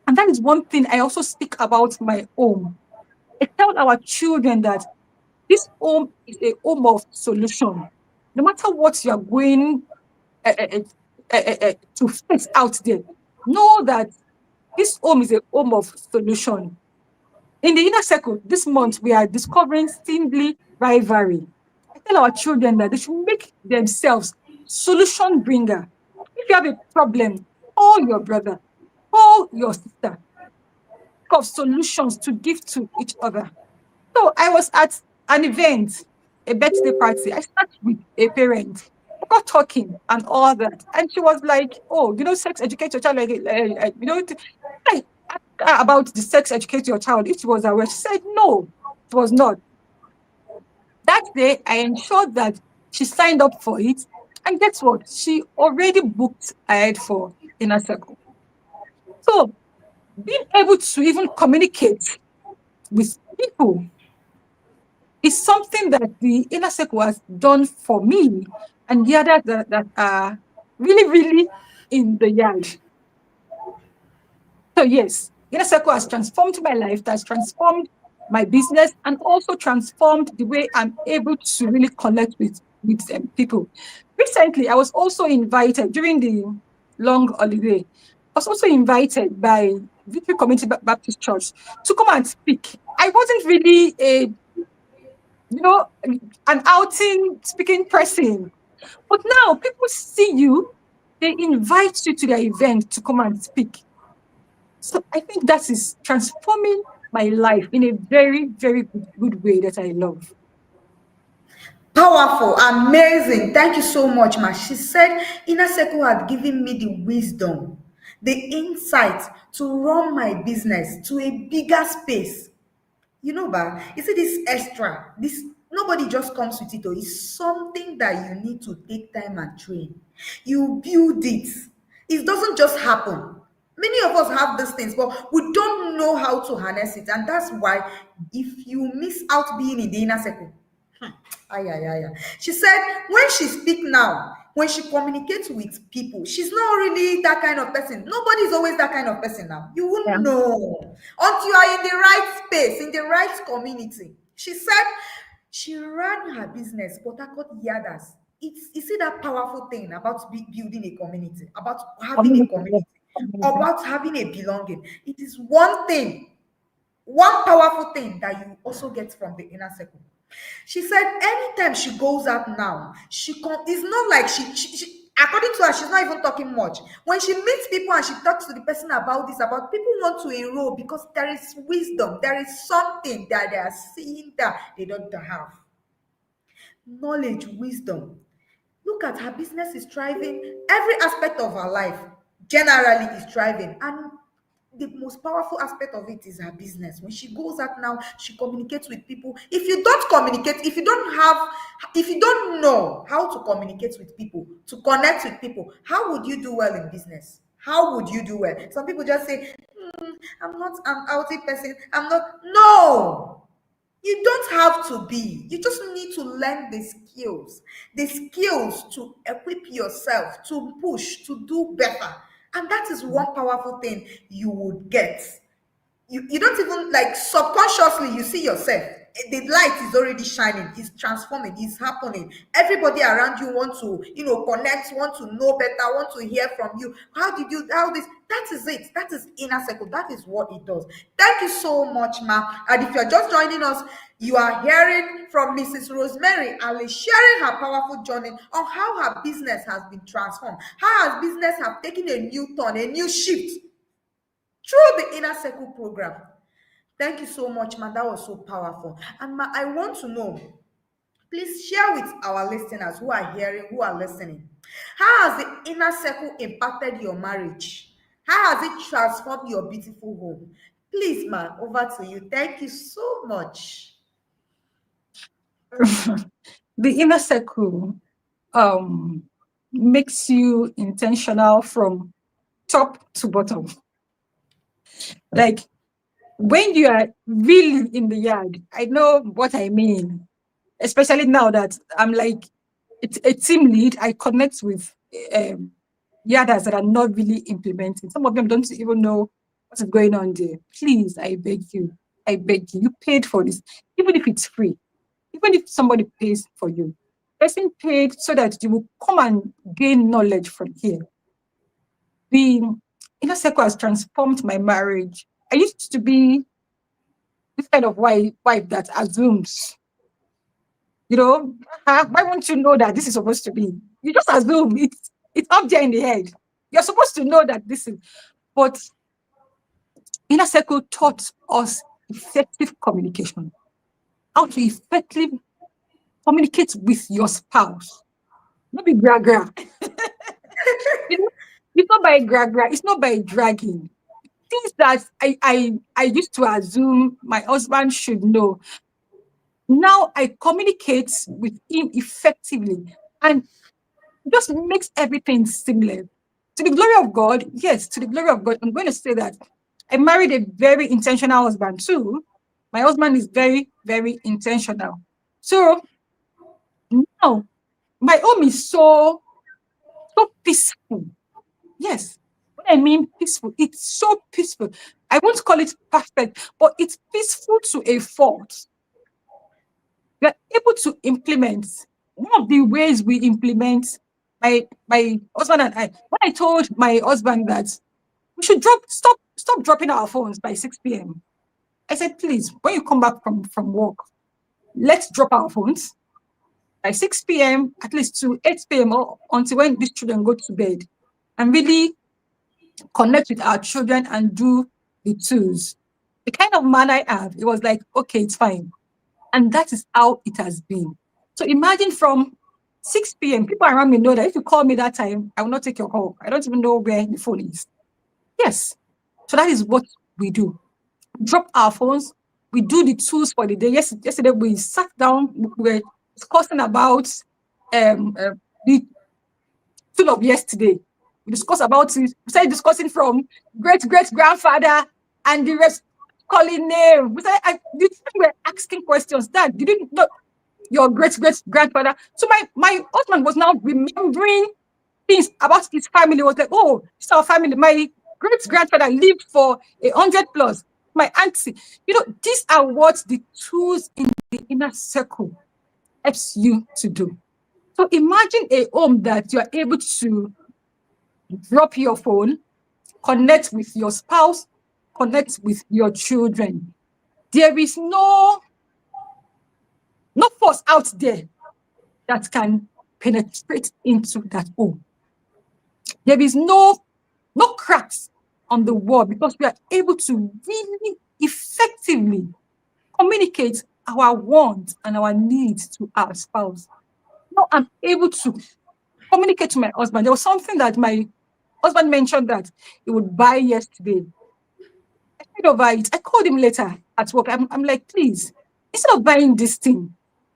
And that is one thing I also speak about my home. I tell our children that this home is a home of solution. No matter what you're going to face out there, know that this home is a home of solution. In the inner circle, this month we are discovering singly rivalry. I tell our children that they should make themselves solution bringer. If you have a problem, call your brother, call your sister, of solutions to give to each other. So I was at an event, a birthday party. I started with a parent. We got talking and all that. And she was like, oh, sex educate your child. I asked her about the sex educate your child. It was aware. She said, no, it was not. That day, I ensured that she signed up for it. And guess what? She already booked ahead for Inner Circle. So being able to even communicate with people is something that the inner circle has done for me and the others that are really, really in the yard. So yes, inner circle has transformed my life, has transformed my business, and also transformed the way I'm able to really connect with people. Recently, I was also invited during the long holiday. I was also invited by Victory Community Baptist Church to come and speak. I wasn't really an outing speaking person. But now people see you, they invite you to their event to come and speak. So I think that is transforming my life in a very, very good way that I love. Powerful, amazing. Thank you so much, ma. She said, Inner Circle had given me the wisdom, the insight to run my business to a bigger space. You know, ba, you see this extra, this Nobody just comes with it. Or it's something that you need to take time and train. You build it. It doesn't just happen. Many of us have these things, but we don't know how to harness it. And that's why if you miss out being in the inner circle, ay, ay, ay, ay. She said when she speak now, when she communicates with people, she's not really that kind of person. Nobody is always that kind of person now. You Yeah. won't know until you are in the right space, in the right community. She said she ran her business, Port Harcourt Yardas. It's you see that powerful thing about building a community, about having a Community. Yeah. community, Community. about having a belonging. It is one thing, one powerful thing that you also get from the inner circle. She said anytime she goes out now, it's not like she according to her, she's not even talking much. When she meets people and she talks to the person about this, about people want to enroll because there is wisdom, there is something that they are seeing that they don't have. Knowledge, wisdom. Look at her business is thriving. Every aspect of her life generally is thriving. And the most powerful aspect of it is her business. When she goes out now, she communicates with people. If you don't communicate, if you don't know how to communicate with people, to connect with people, how would you do well in business? How would you do well? Some people just say, I'm not an outy person. I'm not. No, you don't have to be. You just need to learn the skills to equip yourself, to push, to do better. And that is one powerful thing you would get. You don't even like subconsciously you see yourself. The light is already shining, it's transforming, it's happening. Everybody around you want to connect, want to know better, want to hear from you. How did you how this That is it. That is inner circle. That is what it does. Thank you so much, ma. And if you're just joining us, you are hearing from Mrs. Rosemary Ali sharing her powerful journey on how her business has been transformed, how her business have taken a new turn, a new shift through the inner circle program. Thank you so much, man. That was so powerful. And ma, I want to know, please share with our listeners who are hearing, who are listening. How has the inner circle impacted your marriage? How has it transformed your beautiful home? Please, ma, over to you. Thank you so much. The inner circle um makes you intentional from top to bottom. Like when you are really in the yard, I know what I mean. Especially now that I'm like it's a team lead, I connect with um yarders that are not really implementing. Some of them don't even know what is going on there. Please, I beg you. I beg you. You paid for this, even if it's free, even if somebody pays for you. Person paid so that you will come and gain knowledge from here. The inner circle has transformed my marriage. I used to be this kind of wife that assumes, why won't you know that this is supposed to be? You just assume it's up there in the head. You're supposed to know that this is, but inner circle taught us effective communication, how to effectively communicate with your spouse. Not be gra gra. You know, it's not by gra gra. It's not by dragging. Things that I used to assume my husband should know. Now I communicate with him effectively, and just makes everything seamless. To the glory of God, yes, to the glory of God, I'm going to say that I married a very intentional husband too. My husband is very, very intentional. So now my home is so peaceful. Yes. What I mean peaceful, it's so peaceful. I won't call it perfect, but it's peaceful to a fault. We're able to implement one of the ways we implement my husband and I. When I told my husband that we should stop dropping our phones by 6 p.m. I said, please, when you come back from work, let's drop our phones by 6 p.m. at least to 8 p.m. or until when these children go to bed and really connect with our children and do the twos. The kind of man I have, it was like, okay, it's fine. And that is how it has been. So imagine from 6 p.m., people around me know that if you call me that time, I will not take your call. I don't even know where the phone is. Yes. So that is what we do. Drop our phones. we do the tools for the day. Yesterday we sat down, we were discussing about the tool of yesterday. We discussed about it. We started discussing from great grandfather and the rest calling name. We started, the children were asking questions. Dad, did you know your great grandfather? So my husband was now remembering things about his family. He was like, oh, it's our family. My great grandfather lived for 100 plus. My auntie, these are what the tools in the inner circle helps you to do. So imagine a home that you are able to drop your phone, connect with your spouse, connect with your children. There is no force out there that can penetrate into that home. There is no cracks on the wall, because we are able to really effectively communicate our wants and our needs to our spouse. Now I'm able to communicate to my husband. There was something that my husband mentioned that he would buy yesterday. I said over it. I called him later at work. I'm like, please, instead of buying this thing,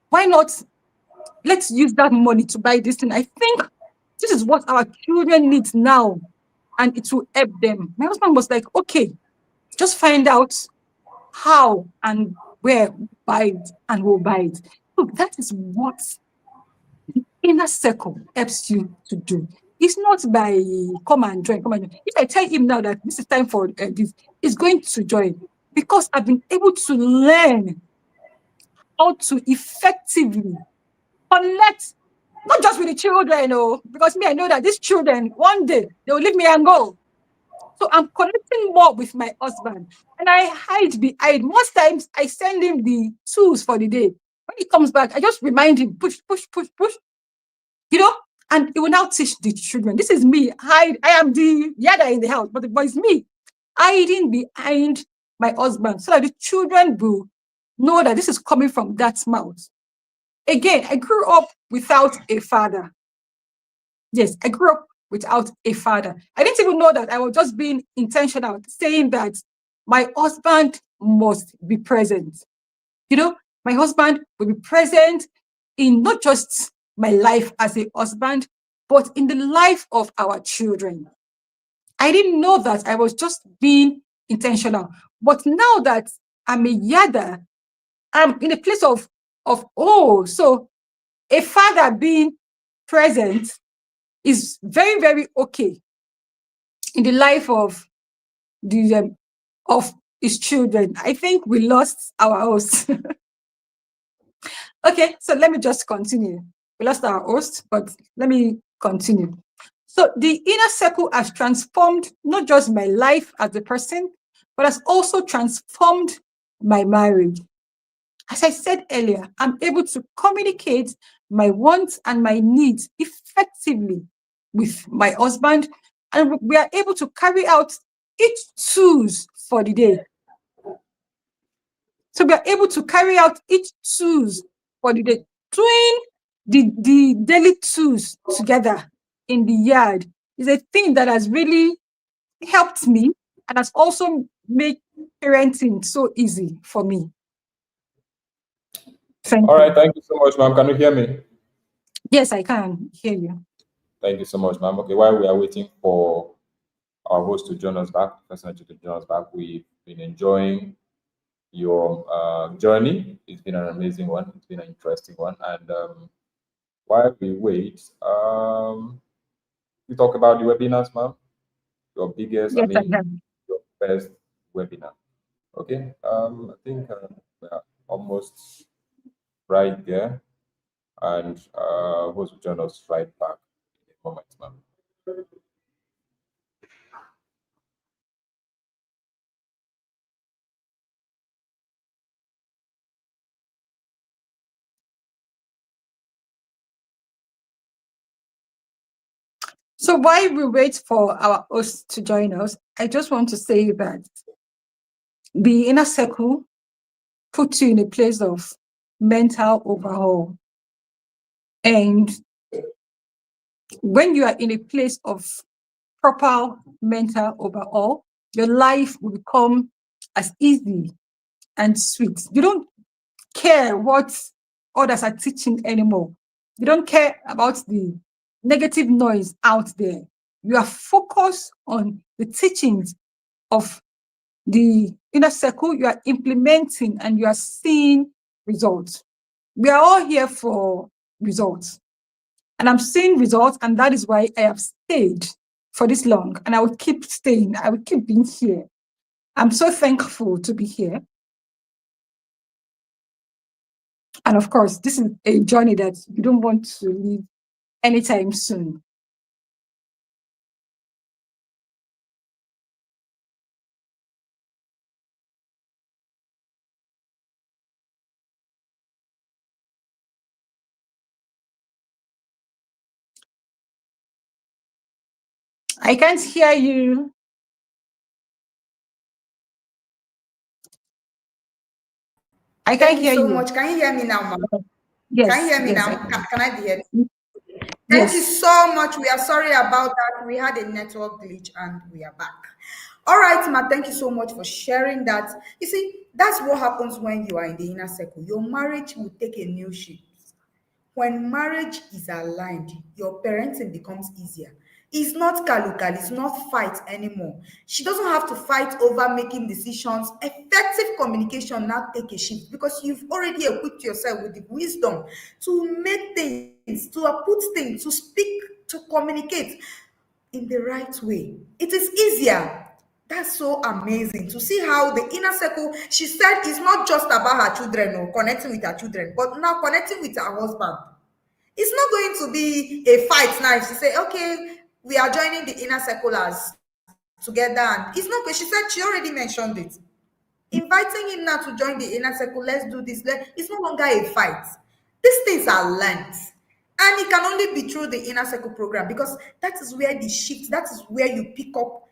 why not let's use that money to buy this thing? I think this is what our children need now, and it will help them. My husband was like, okay, just find out how and where we buy it, and we'll buy it. Look, that is what inner circle helps you to do. It's not by come and join. If I tell him now that this is time for this, he's going to join, because I've been able to learn how to effectively connect, not just with the children, because me, I know that these children, one day, they will leave me and go. So I'm connecting more with my husband, and I hide behind. Most times, I send him the tools for the day. When he comes back, I just remind him, push, and he will now teach the children. This is me. I am the yada in the house, but it's me hiding behind my husband, so that the children will know that this is coming from that mouth. Again, I grew up without a father. Yes, I grew up without a father. I didn't even know that I was just being intentional, saying that my husband must be present. My husband will be present in not just my life as a husband, but in the life of our children. I didn't know that. I was just being intentional. But now that I'm a yada, I'm in a place of so a father being present is very, very okay in the life of his children. I think we lost our host. Okay, so let me just continue. We lost our host, but let me continue. So the inner circle has transformed not just my life as a person, but has also transformed my marriage. As I said earlier, I'm able to communicate my wants and my needs effectively with my husband, and we are able to carry out each tools for the day. So we are able to carry out each tools for the day, doing the daily tools together in the yard is a thing that has really helped me and has also made parenting so easy for me. Thank All you. right, thank you so much, ma'am. Can you hear me? Yes, I can hear you. Thank you so much, ma'am. Okay, while we are waiting for our host to join us back, person to join us back, we've been enjoying your journey. It's been an amazing one. It's been an interesting one. And while we wait, we talk about the webinars, ma'am. Your biggest, Yes, I have. your best webinar. Okay. I think we are almost right there, and host will join us right back in a moment, ma'am. So while we wait for our host to join us, I just want to say that the inner circle puts you in a place of mental overhaul. And when you are in a place of proper mental overhaul, your life will become as easy and sweet. You don't care what others are teaching anymore. You don't care about the negative noise out there. You are focused on the teachings of the inner circle. You are implementing and you are seeing results. We are all here for results. And I'm seeing results, and that is why I have stayed for this long. And I will keep staying. I will keep being here. I'm so thankful to be here. And of course, this is a journey that you don't want to leave anytime soon. I can't hear you. I can't Thank you hear so you. much. Can you hear me now, ma'am? Can you Yes, hear me yes, I now? can. Can I be heard? Thank you Yes. so much. We are sorry about that. We had a network glitch and we are back. All right, Ma, thank you so much for sharing that. You see, that's what happens when you are in the inner circle. Your marriage will take a new shape. When marriage is aligned, your parenting becomes easier. It's not kaluka, it's not fight anymore. She doesn't have to fight over making decisions. Effective communication now take a shift because you've already equipped yourself with the wisdom to make things, to put things, to speak, to communicate in the right way. It is easier. That's so amazing to see how the inner circle, she said, is not just about her children or connecting with her children, but now connecting with her husband. It's not going to be a fight now if she say, okay, we are joining the inner circle as together. And it's not good. She said she already mentioned it. Inviting him now to join the inner circle, let's do this. It's no longer a fight. These things are learned. And it can only be through the inner circle program because that is where the shift, that is where you pick up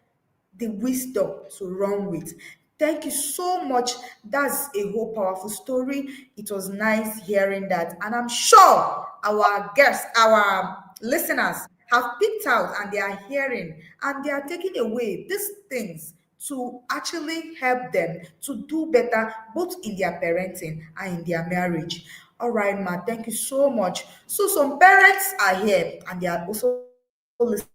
the wisdom to run with. Thank you so much. That's a whole powerful story. It was nice hearing that. And I'm sure our guests, our listeners have picked out and they are hearing and they are taking away these things to actually help them to do better both in their parenting and in their marriage. All right, Ma, thank you so much. So some parents are here and they are also listening.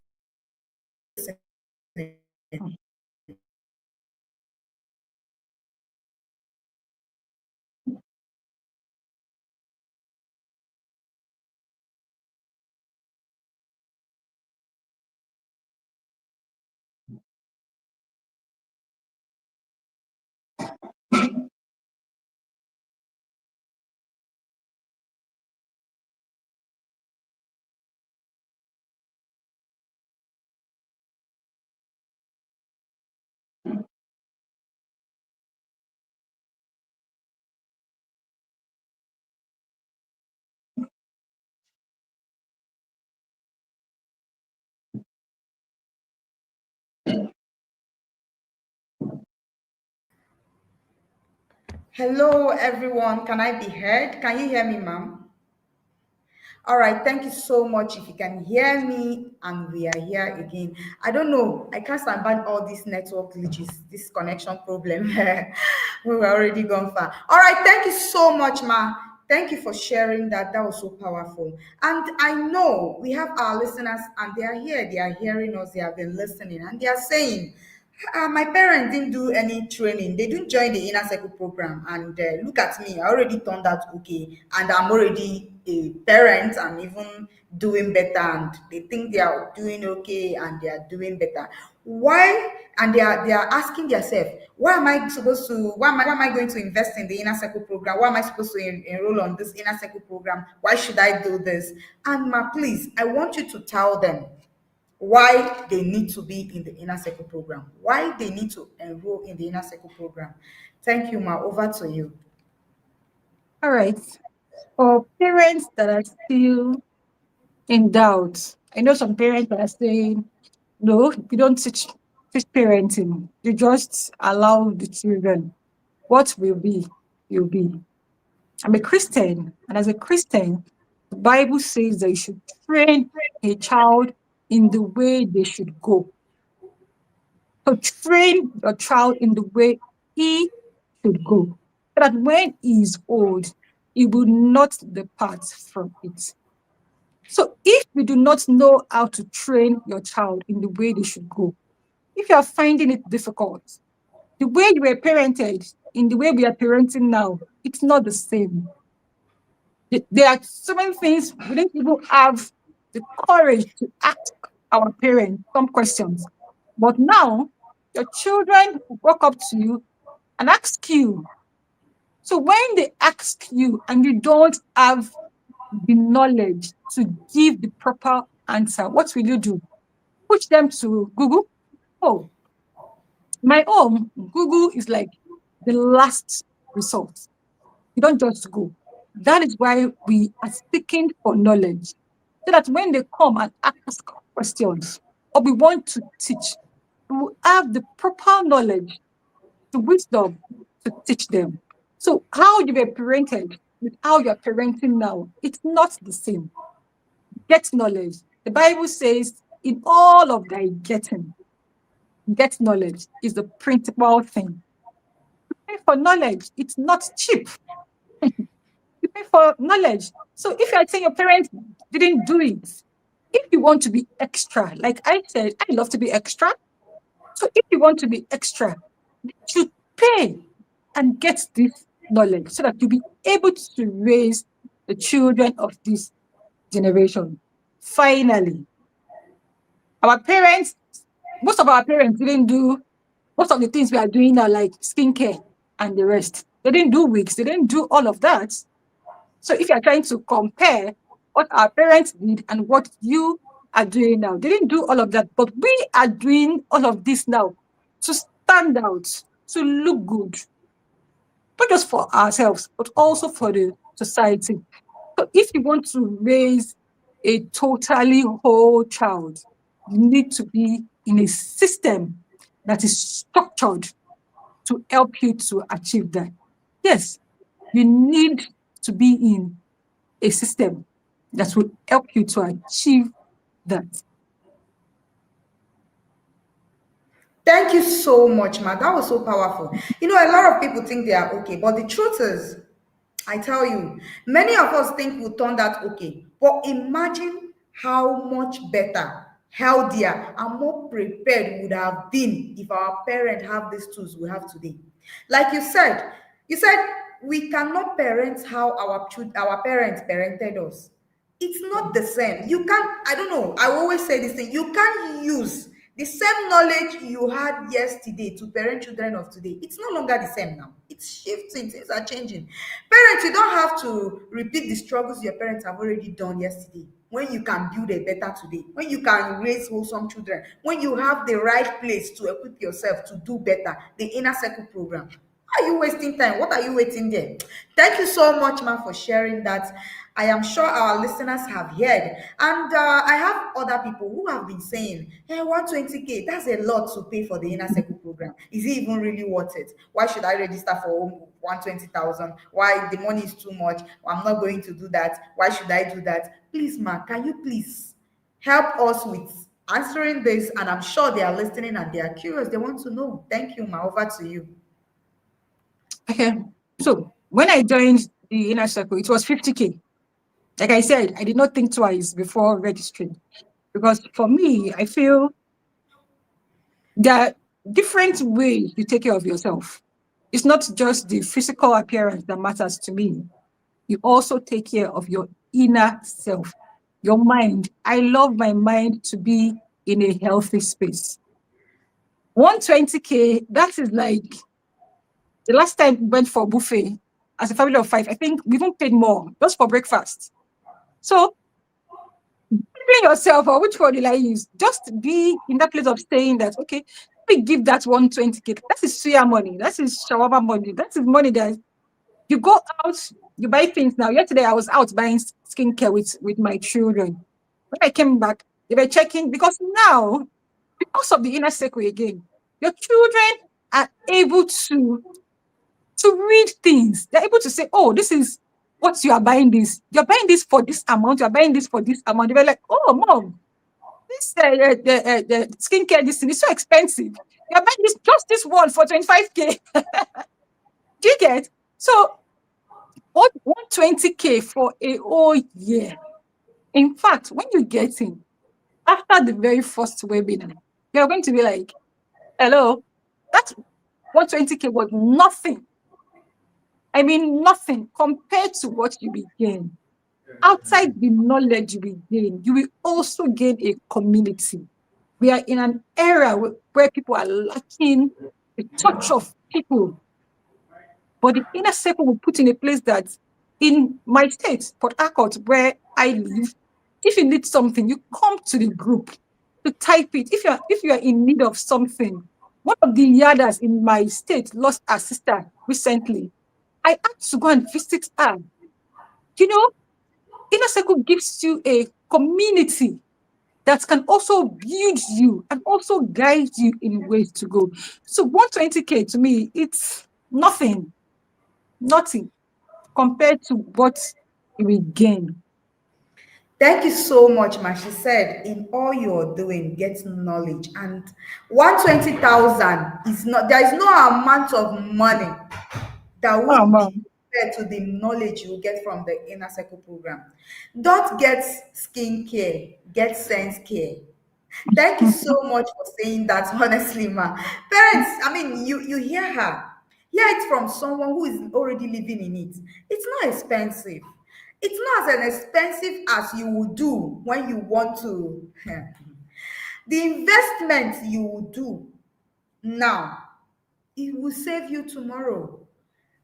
Hello, everyone. Can I be heard? Can you hear me, ma'am? All right, thank you so much. If you can hear me, and we are here again. I don't know. I can't stand by all these network glitches, this connection problem. We were already gone far. All right, thank you so much, Ma. Thank you for sharing that. That was so powerful. And I know we have our listeners, and they are here. They are hearing us. They have been listening, and they are saying, my parents didn't do any training. They didn't join the inner circle program. And look at me, I already turned out okay. And I'm already a parent. I'm even doing better. And they think they are doing okay and they are doing better. Why? And they are asking themselves, why am I going to invest in the inner circle program? Why am I supposed to enroll on this inner circle program? Why should I do this? And ma, please, I want you to tell them why they need to be in the inner circle program, why they need to enroll in the inner circle program. Thank you, Ma. Over to you. All right. For parents that are still in doubt, I know some parents that are saying, no, you don't teach parenting. You just allow the children. What will be. I'm a Christian, and as a Christian, the Bible says that you should train a child in the way they should go. So train your child in the way he should go. that when he is old, he will not depart from it. So if we do not know how to train your child in the way they should go, if you are finding it difficult, the way you were parented in the way we are parenting now, it's not the same. There are so many things we didn't even have the courage to ask our parents some questions. But now your children walk up to you and ask you. So when they ask you and you don't have the knowledge to give the proper answer, what will you do? Push them to Google? Oh, my own Google is like the last resort. You don't just go. That is why we are seeking for knowledge. So that when they come and ask questions or we want to teach, we will have the proper knowledge, the wisdom to teach them. So how you were parented with how you're parenting now, it's not the same. Get knowledge. The Bible says, in all of thy getting, get knowledge is the principal thing. Pay for knowledge. It's not cheap. You pay for knowledge. So if you're saying your parents didn't do it, if you want to be extra, like I said, I love to be extra. So if you want to be extra, you should pay and get this knowledge so that you'll be able to raise the children of this generation. Finally, our parents, most of our parents didn't do most of the things we are doing now, like skincare and the rest. They didn't do wigs, they didn't do all of that. So if you're trying to compare what our parents did and what you are doing now, they didn't do all of that, but we are doing all of this now to stand out, to look good, not just for ourselves, but also for the society. So if you want to raise a totally whole child, you need to be in a system that is structured to help you to achieve that. Yes, you need to be in a system that will help you to achieve that. Thank you so much, ma. That was so powerful. You know, a lot of people think they are okay, but the truth is, I tell you, many of us think we'll turn out okay. But imagine how much better, healthier, and more prepared we would have been if our parents have these tools we have today. Like you said we cannot parent how our parents parented us. It's not the same. You can't, I don't know, I always say this thing, you can't use the same knowledge you had yesterday to parent children of today. It's no longer the same now. It's shifting, things are changing. Parents, you don't have to repeat the struggles your parents have already done yesterday. When you can build a better today, when you can raise wholesome children, when you have the right place to equip yourself to do better, the inner circle program. Why are you wasting time? What are you waiting there? Thank you so much, man, for sharing that. I am sure our listeners have heard. And I have other people who have been saying, hey, 120K, that's a lot to pay for the inner circle program. Is it even really worth it? Why should I register for 120,000? Why the money is too much? I'm not going to do that. Why should I do that? Please, ma, can you please help us with answering this? And I'm sure they are listening and they are curious. They want to know. Thank you, ma. Over to you. Okay. So when I joined the inner circle, it was 50K. Like I said, I did not think twice before registering because for me, I feel there are different ways you take care of yourself. It's not just the physical appearance that matters to me. You also take care of your inner self, your mind. I love my mind to be in a healthy space. 120K, that is like the last time we went for a buffet as a family of five. I think we even paid more just for breakfast. So, between yourself or which word will I use? Just be in that place of saying that, okay, we give that 120K. That is suya money. That is shawarma money. That is money that you go out, you buy things now. Yesterday, I was out buying skincare with my children. When I came back, they were checking because now, because of the inner circle again, your children are able to read things. They're able to say, oh, this is what you are buying this. You're buying this for this amount. You're buying this for this amount. They were like, oh, mom, this the skincare, this thing is so expensive. You're buying this, just this one for 25K. Do you get? So what 120K for a whole year. In fact, when you get in, after the very first webinar, you're going to be like, hello, that 120K was nothing. I mean, nothing compared to what you will gain. Outside the knowledge you will gain, you will also gain a community. We are in an era where people are lacking the touch of people, but the inner circle will put in a place that in my state, Port Harcourt, where I live, if you need something, you come to the group to type it. If you are in need of something, one of the yarders in my state lost her sister recently. I had to go and visit her. You know, inner circle gives you a community that can also build you and also guide you in ways to go. So 120K to me, it's nothing, nothing compared to what you will gain. Thank you so much, ma. She said, in all you're doing, get knowledge. And 120,000 is not, there is no amount of money that Oh, would be mom. compared to the knowledge you get from the inner circle program. Don't get skincare, get sense care. Thank you so much for saying that, honestly, ma. Parents, I mean, you hear her. Hear it from someone who is already living in it. It's not expensive. It's not as expensive as you would do when you want to. The investment you will do now, it will save you tomorrow.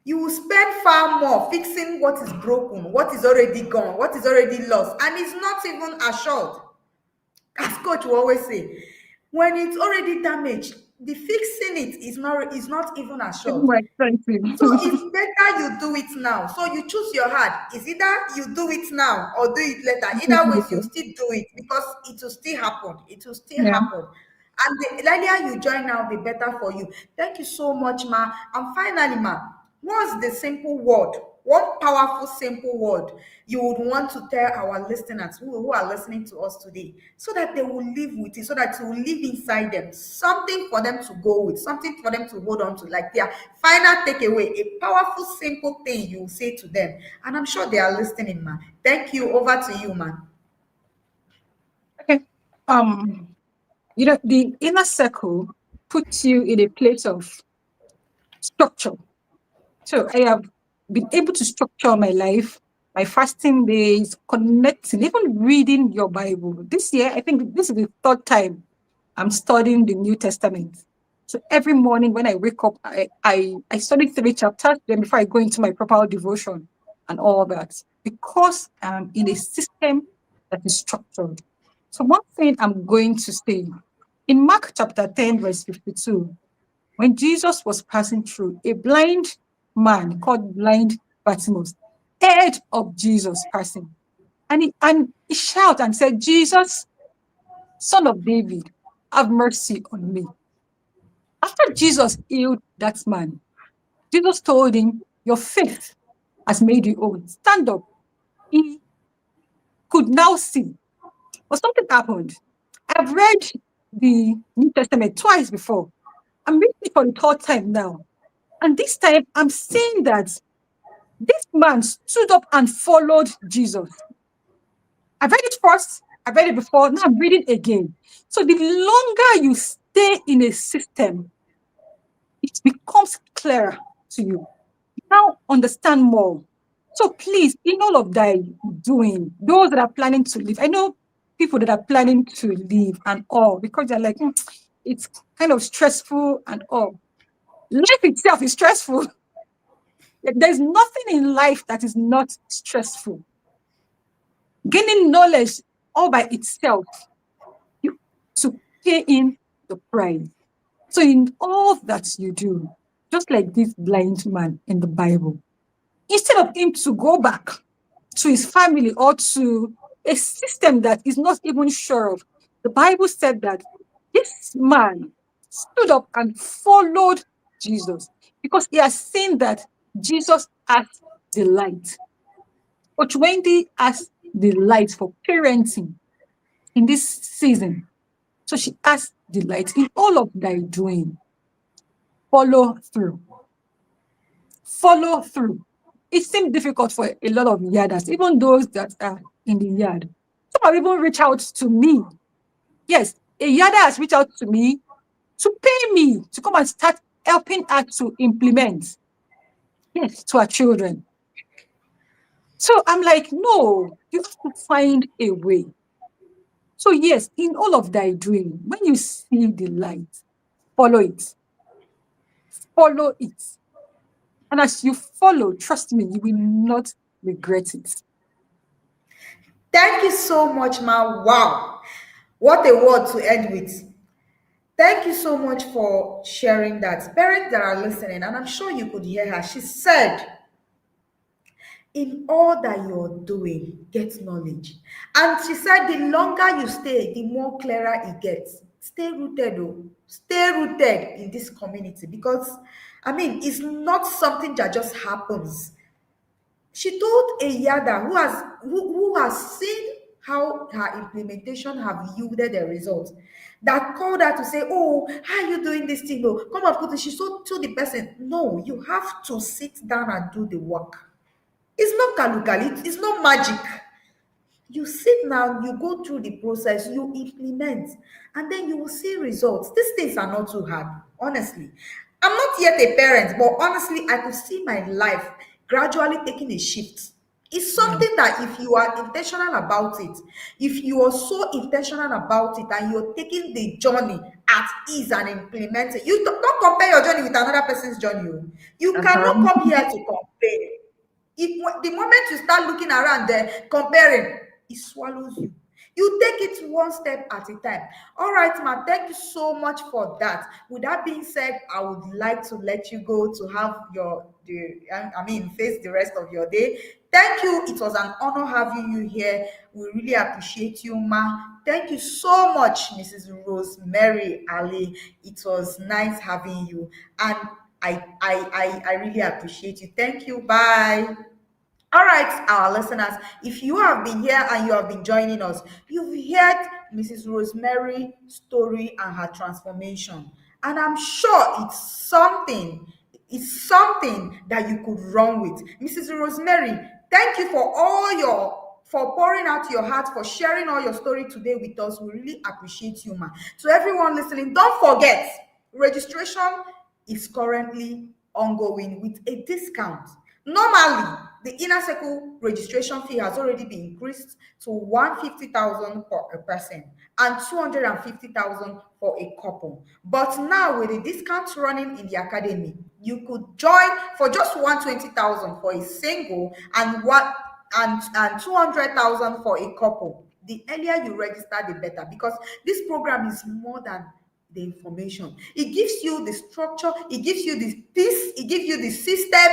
You will spend far more fixing what is broken, what is already gone, what is already lost, and it's not even assured. As coach will always say, when it's already damaged, the fixing it is not even Even assured. more expensive. So it's better you do it now. So you choose your heart. Is either you do it now or do it later. Either ways, you still do it because it will still happen. It will still Yeah. happen. And the earlier you join now, the better for you. Thank you so much, ma. And finally, ma, what's the simple word, one powerful simple word you would want to tell our listeners who are listening to us today, so that they will live with it, so that it will live inside them, something for them to go with, something for them to hold on to, like their final takeaway, a powerful, simple thing you will say to them. And I'm sure they are listening, ma. Thank you. Over to you, ma. Okay. Um, the inner circle puts you in a place of structure. So I have been able to structure my life, my fasting days, connecting, even reading your Bible. This year, I think this is the third time I'm studying the New Testament. So every morning when I wake up, I study 3 chapters, then before I go into my proper devotion and all that, because I'm in a system that is structured. So one thing I'm going to say, in Mark chapter 10, verse 52, when Jesus was passing through, a blind man called blind Bartimaeus heard of Jesus passing. And he shouted and said, Jesus, son of David, have mercy on me. After Jesus healed that man, Jesus told him, your faith has made you whole. Stand up. He could now see. But something happened. I've read the New Testament twice before. I'm reading it for the third time now. And this time I'm seeing that this man stood up and followed Jesus. I've read it first, I've read it before, now I'm reading again. So the longer you stay in a system, it becomes clearer to you. You now understand more. So please, in all of that doing, those that are planning to leave, I know people that are planning to leave and all, because they're like, it's kind of stressful and all. Life itself is stressful. There's nothing in life that is not stressful. Gaining knowledge all by itself, you to pay in the price. So in all that you do, just like this blind man in the Bible, instead of him to go back to his family or to a system that is not even sure of, the Bible said that this man stood up and followed Jesus because he has seen that Jesus has the light. Coach Wendy has the light for parenting in this season. So she has the light in all of thy doing. Follow through. follow through. It seemed difficult for a lot of yarders, even those that are in the yard. Some have even reached out to me. Yes, a yarder has reached out to me to pay me to come and start helping her to implement, yes, to our children. So I'm like, no, you have to find a way. So, yes, in all of thy doing, when you see the light, follow it, follow it. And as you follow, trust me, you will not regret it. Thank you so much, ma. Wow. What a word to end with. Thank you so much for sharing that. Parents that are listening, and I'm sure you could hear her, she said, in all that you're doing, get knowledge. And she said, the longer you stay, the more clearer it gets. Stay rooted, oh. Stay rooted in this community because, I mean, it's not something that just happens. She told a yada who has seen how her implementation have yielded a result, that called her to say, oh, how are you doing this thing? Oh, come and put it. She told the person, no, you have to sit down and do the work. It's not kalukali, it's not magic. You sit now, you go through the process, you implement, and then you will see results. These things are not too hard, honestly. I'm not yet a parent, but honestly, I could see my life gradually taking a shift. It's Yeah. something that if you are intentional about it, if you are so intentional about it and you're taking the journey at ease and implementing, you don't compare your journey with another person's journey. Oh. You cannot Uh-huh. come here to compare. If the moment you start looking around there comparing, it swallows you. You take it one step at a time. All right, ma, thank you so much for that. With that being said, I would like to let you go to have face the rest of your day. Thank you. It was an honor having you here. We really appreciate you, ma. Thank you so much, Mrs. Rosemary Ali. It was nice having you. And I really appreciate you. Thank you. Bye. All right, our listeners, if you have been here and you have been joining us, you've heard Mrs. Rosemary's story and her transformation. And I'm sure it's something that you could run with. Mrs. Rosemary, thank you for pouring out your heart, for sharing all your story today with us. We really appreciate you, ma. To everyone listening, don't forget, registration is currently ongoing with a discount. Normally, the inner circle registration fee has already been increased to 150,000 for a person and 250,000 for a couple. But now with the discounts running in the academy, you could join for just 120,000 for a single and 200,000 for a couple. The earlier you register, the better, because this program is more than the information. It gives you the structure, it gives you the peace, it gives you the system,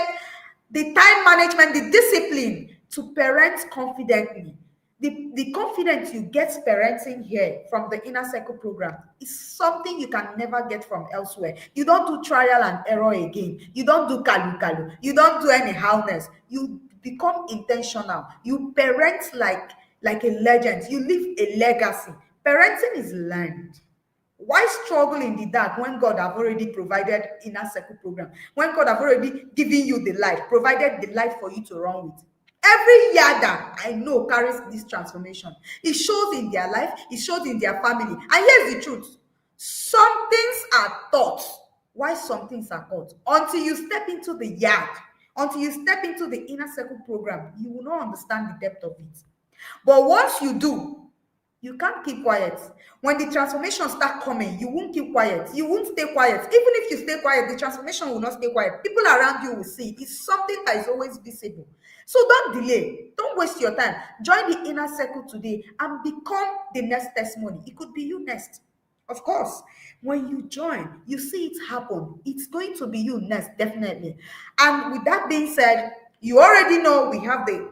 the time management, the discipline to parent confidently. The confidence you get parenting here from the inner circle program is something you can never get from elsewhere. You don't do trial and error again. You don't do kalu kalu. You don't do anyhowness. You become intentional. You parent like a legend. You leave a legacy. Parenting is learned. Why struggle in the dark when God have already provided inner circle program? When God have already given you the light, provided the light for you to run with. Every yada I know carries this transformation. It shows in their life, it shows in their family. And here's the truth. Some things are taught. Why some things are taught? Until you step into the yard, until you step into the inner circle program, you will not understand the depth of it. But once you do, you can't keep quiet. When the transformation start coming, you won't keep quiet. You won't stay quiet. Even if you stay quiet, the transformation will not stay quiet. People around you will see. It's something that is always visible. So don't delay. Don't waste your time. Join the inner circle today and become the next testimony. It could be you next. Of course, when you join, you see it happen. It's going to be you next, definitely. And with that being said, you already know we have a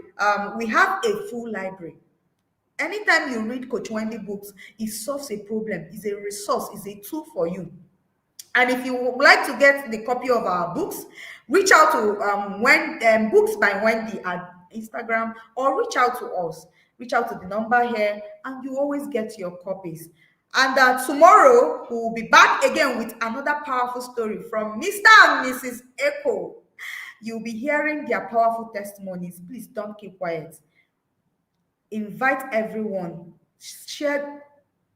full library. Anytime you read Coach Wendy books, it solves a problem, it's a resource, it's a tool for you. And if you would like to get the copy of our books, reach out to Books by Wendy at Instagram, or reach out to us. Reach out to the number here, and you always get your copies. And tomorrow we will be back again with another powerful story from Mr. and Mrs. Echo. You'll be hearing their powerful testimonies. Please don't keep quiet. Invite everyone. Share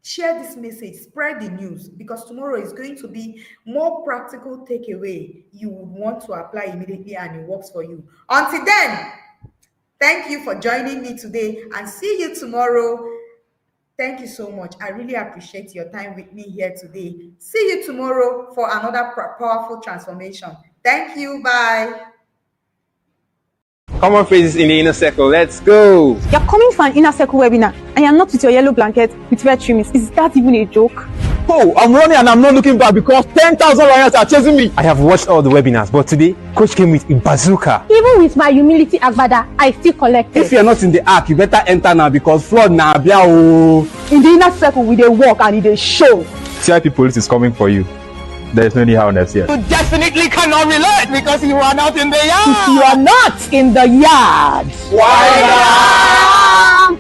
this message, spread the news, because tomorrow is going to be more practical takeaway you would want to apply immediately and it works for you. Until then, thank you for joining me today and see you tomorrow. Thank you so much. I really appreciate your time with me here today. See you tomorrow for another powerful transformation. Thank you. Bye. Common phrases in the inner circle. Let's go. You're coming for an inner circle webinar and you're not with your yellow blanket with red trimmings. Is that even a joke? Oh, I'm running and I'm not looking back because 10,000 lions are chasing me. I have watched all the webinars, but today, Coach came with a bazooka. Even with my humility agbada, I still collected. If you're not in the ark, you better enter now because flood na bia o. In the inner circle, we dey walk and they show. CIP police is coming for you. There is no need harness here. You definitely cannot relate because you are not in the yard. If you are not in the yard, why not?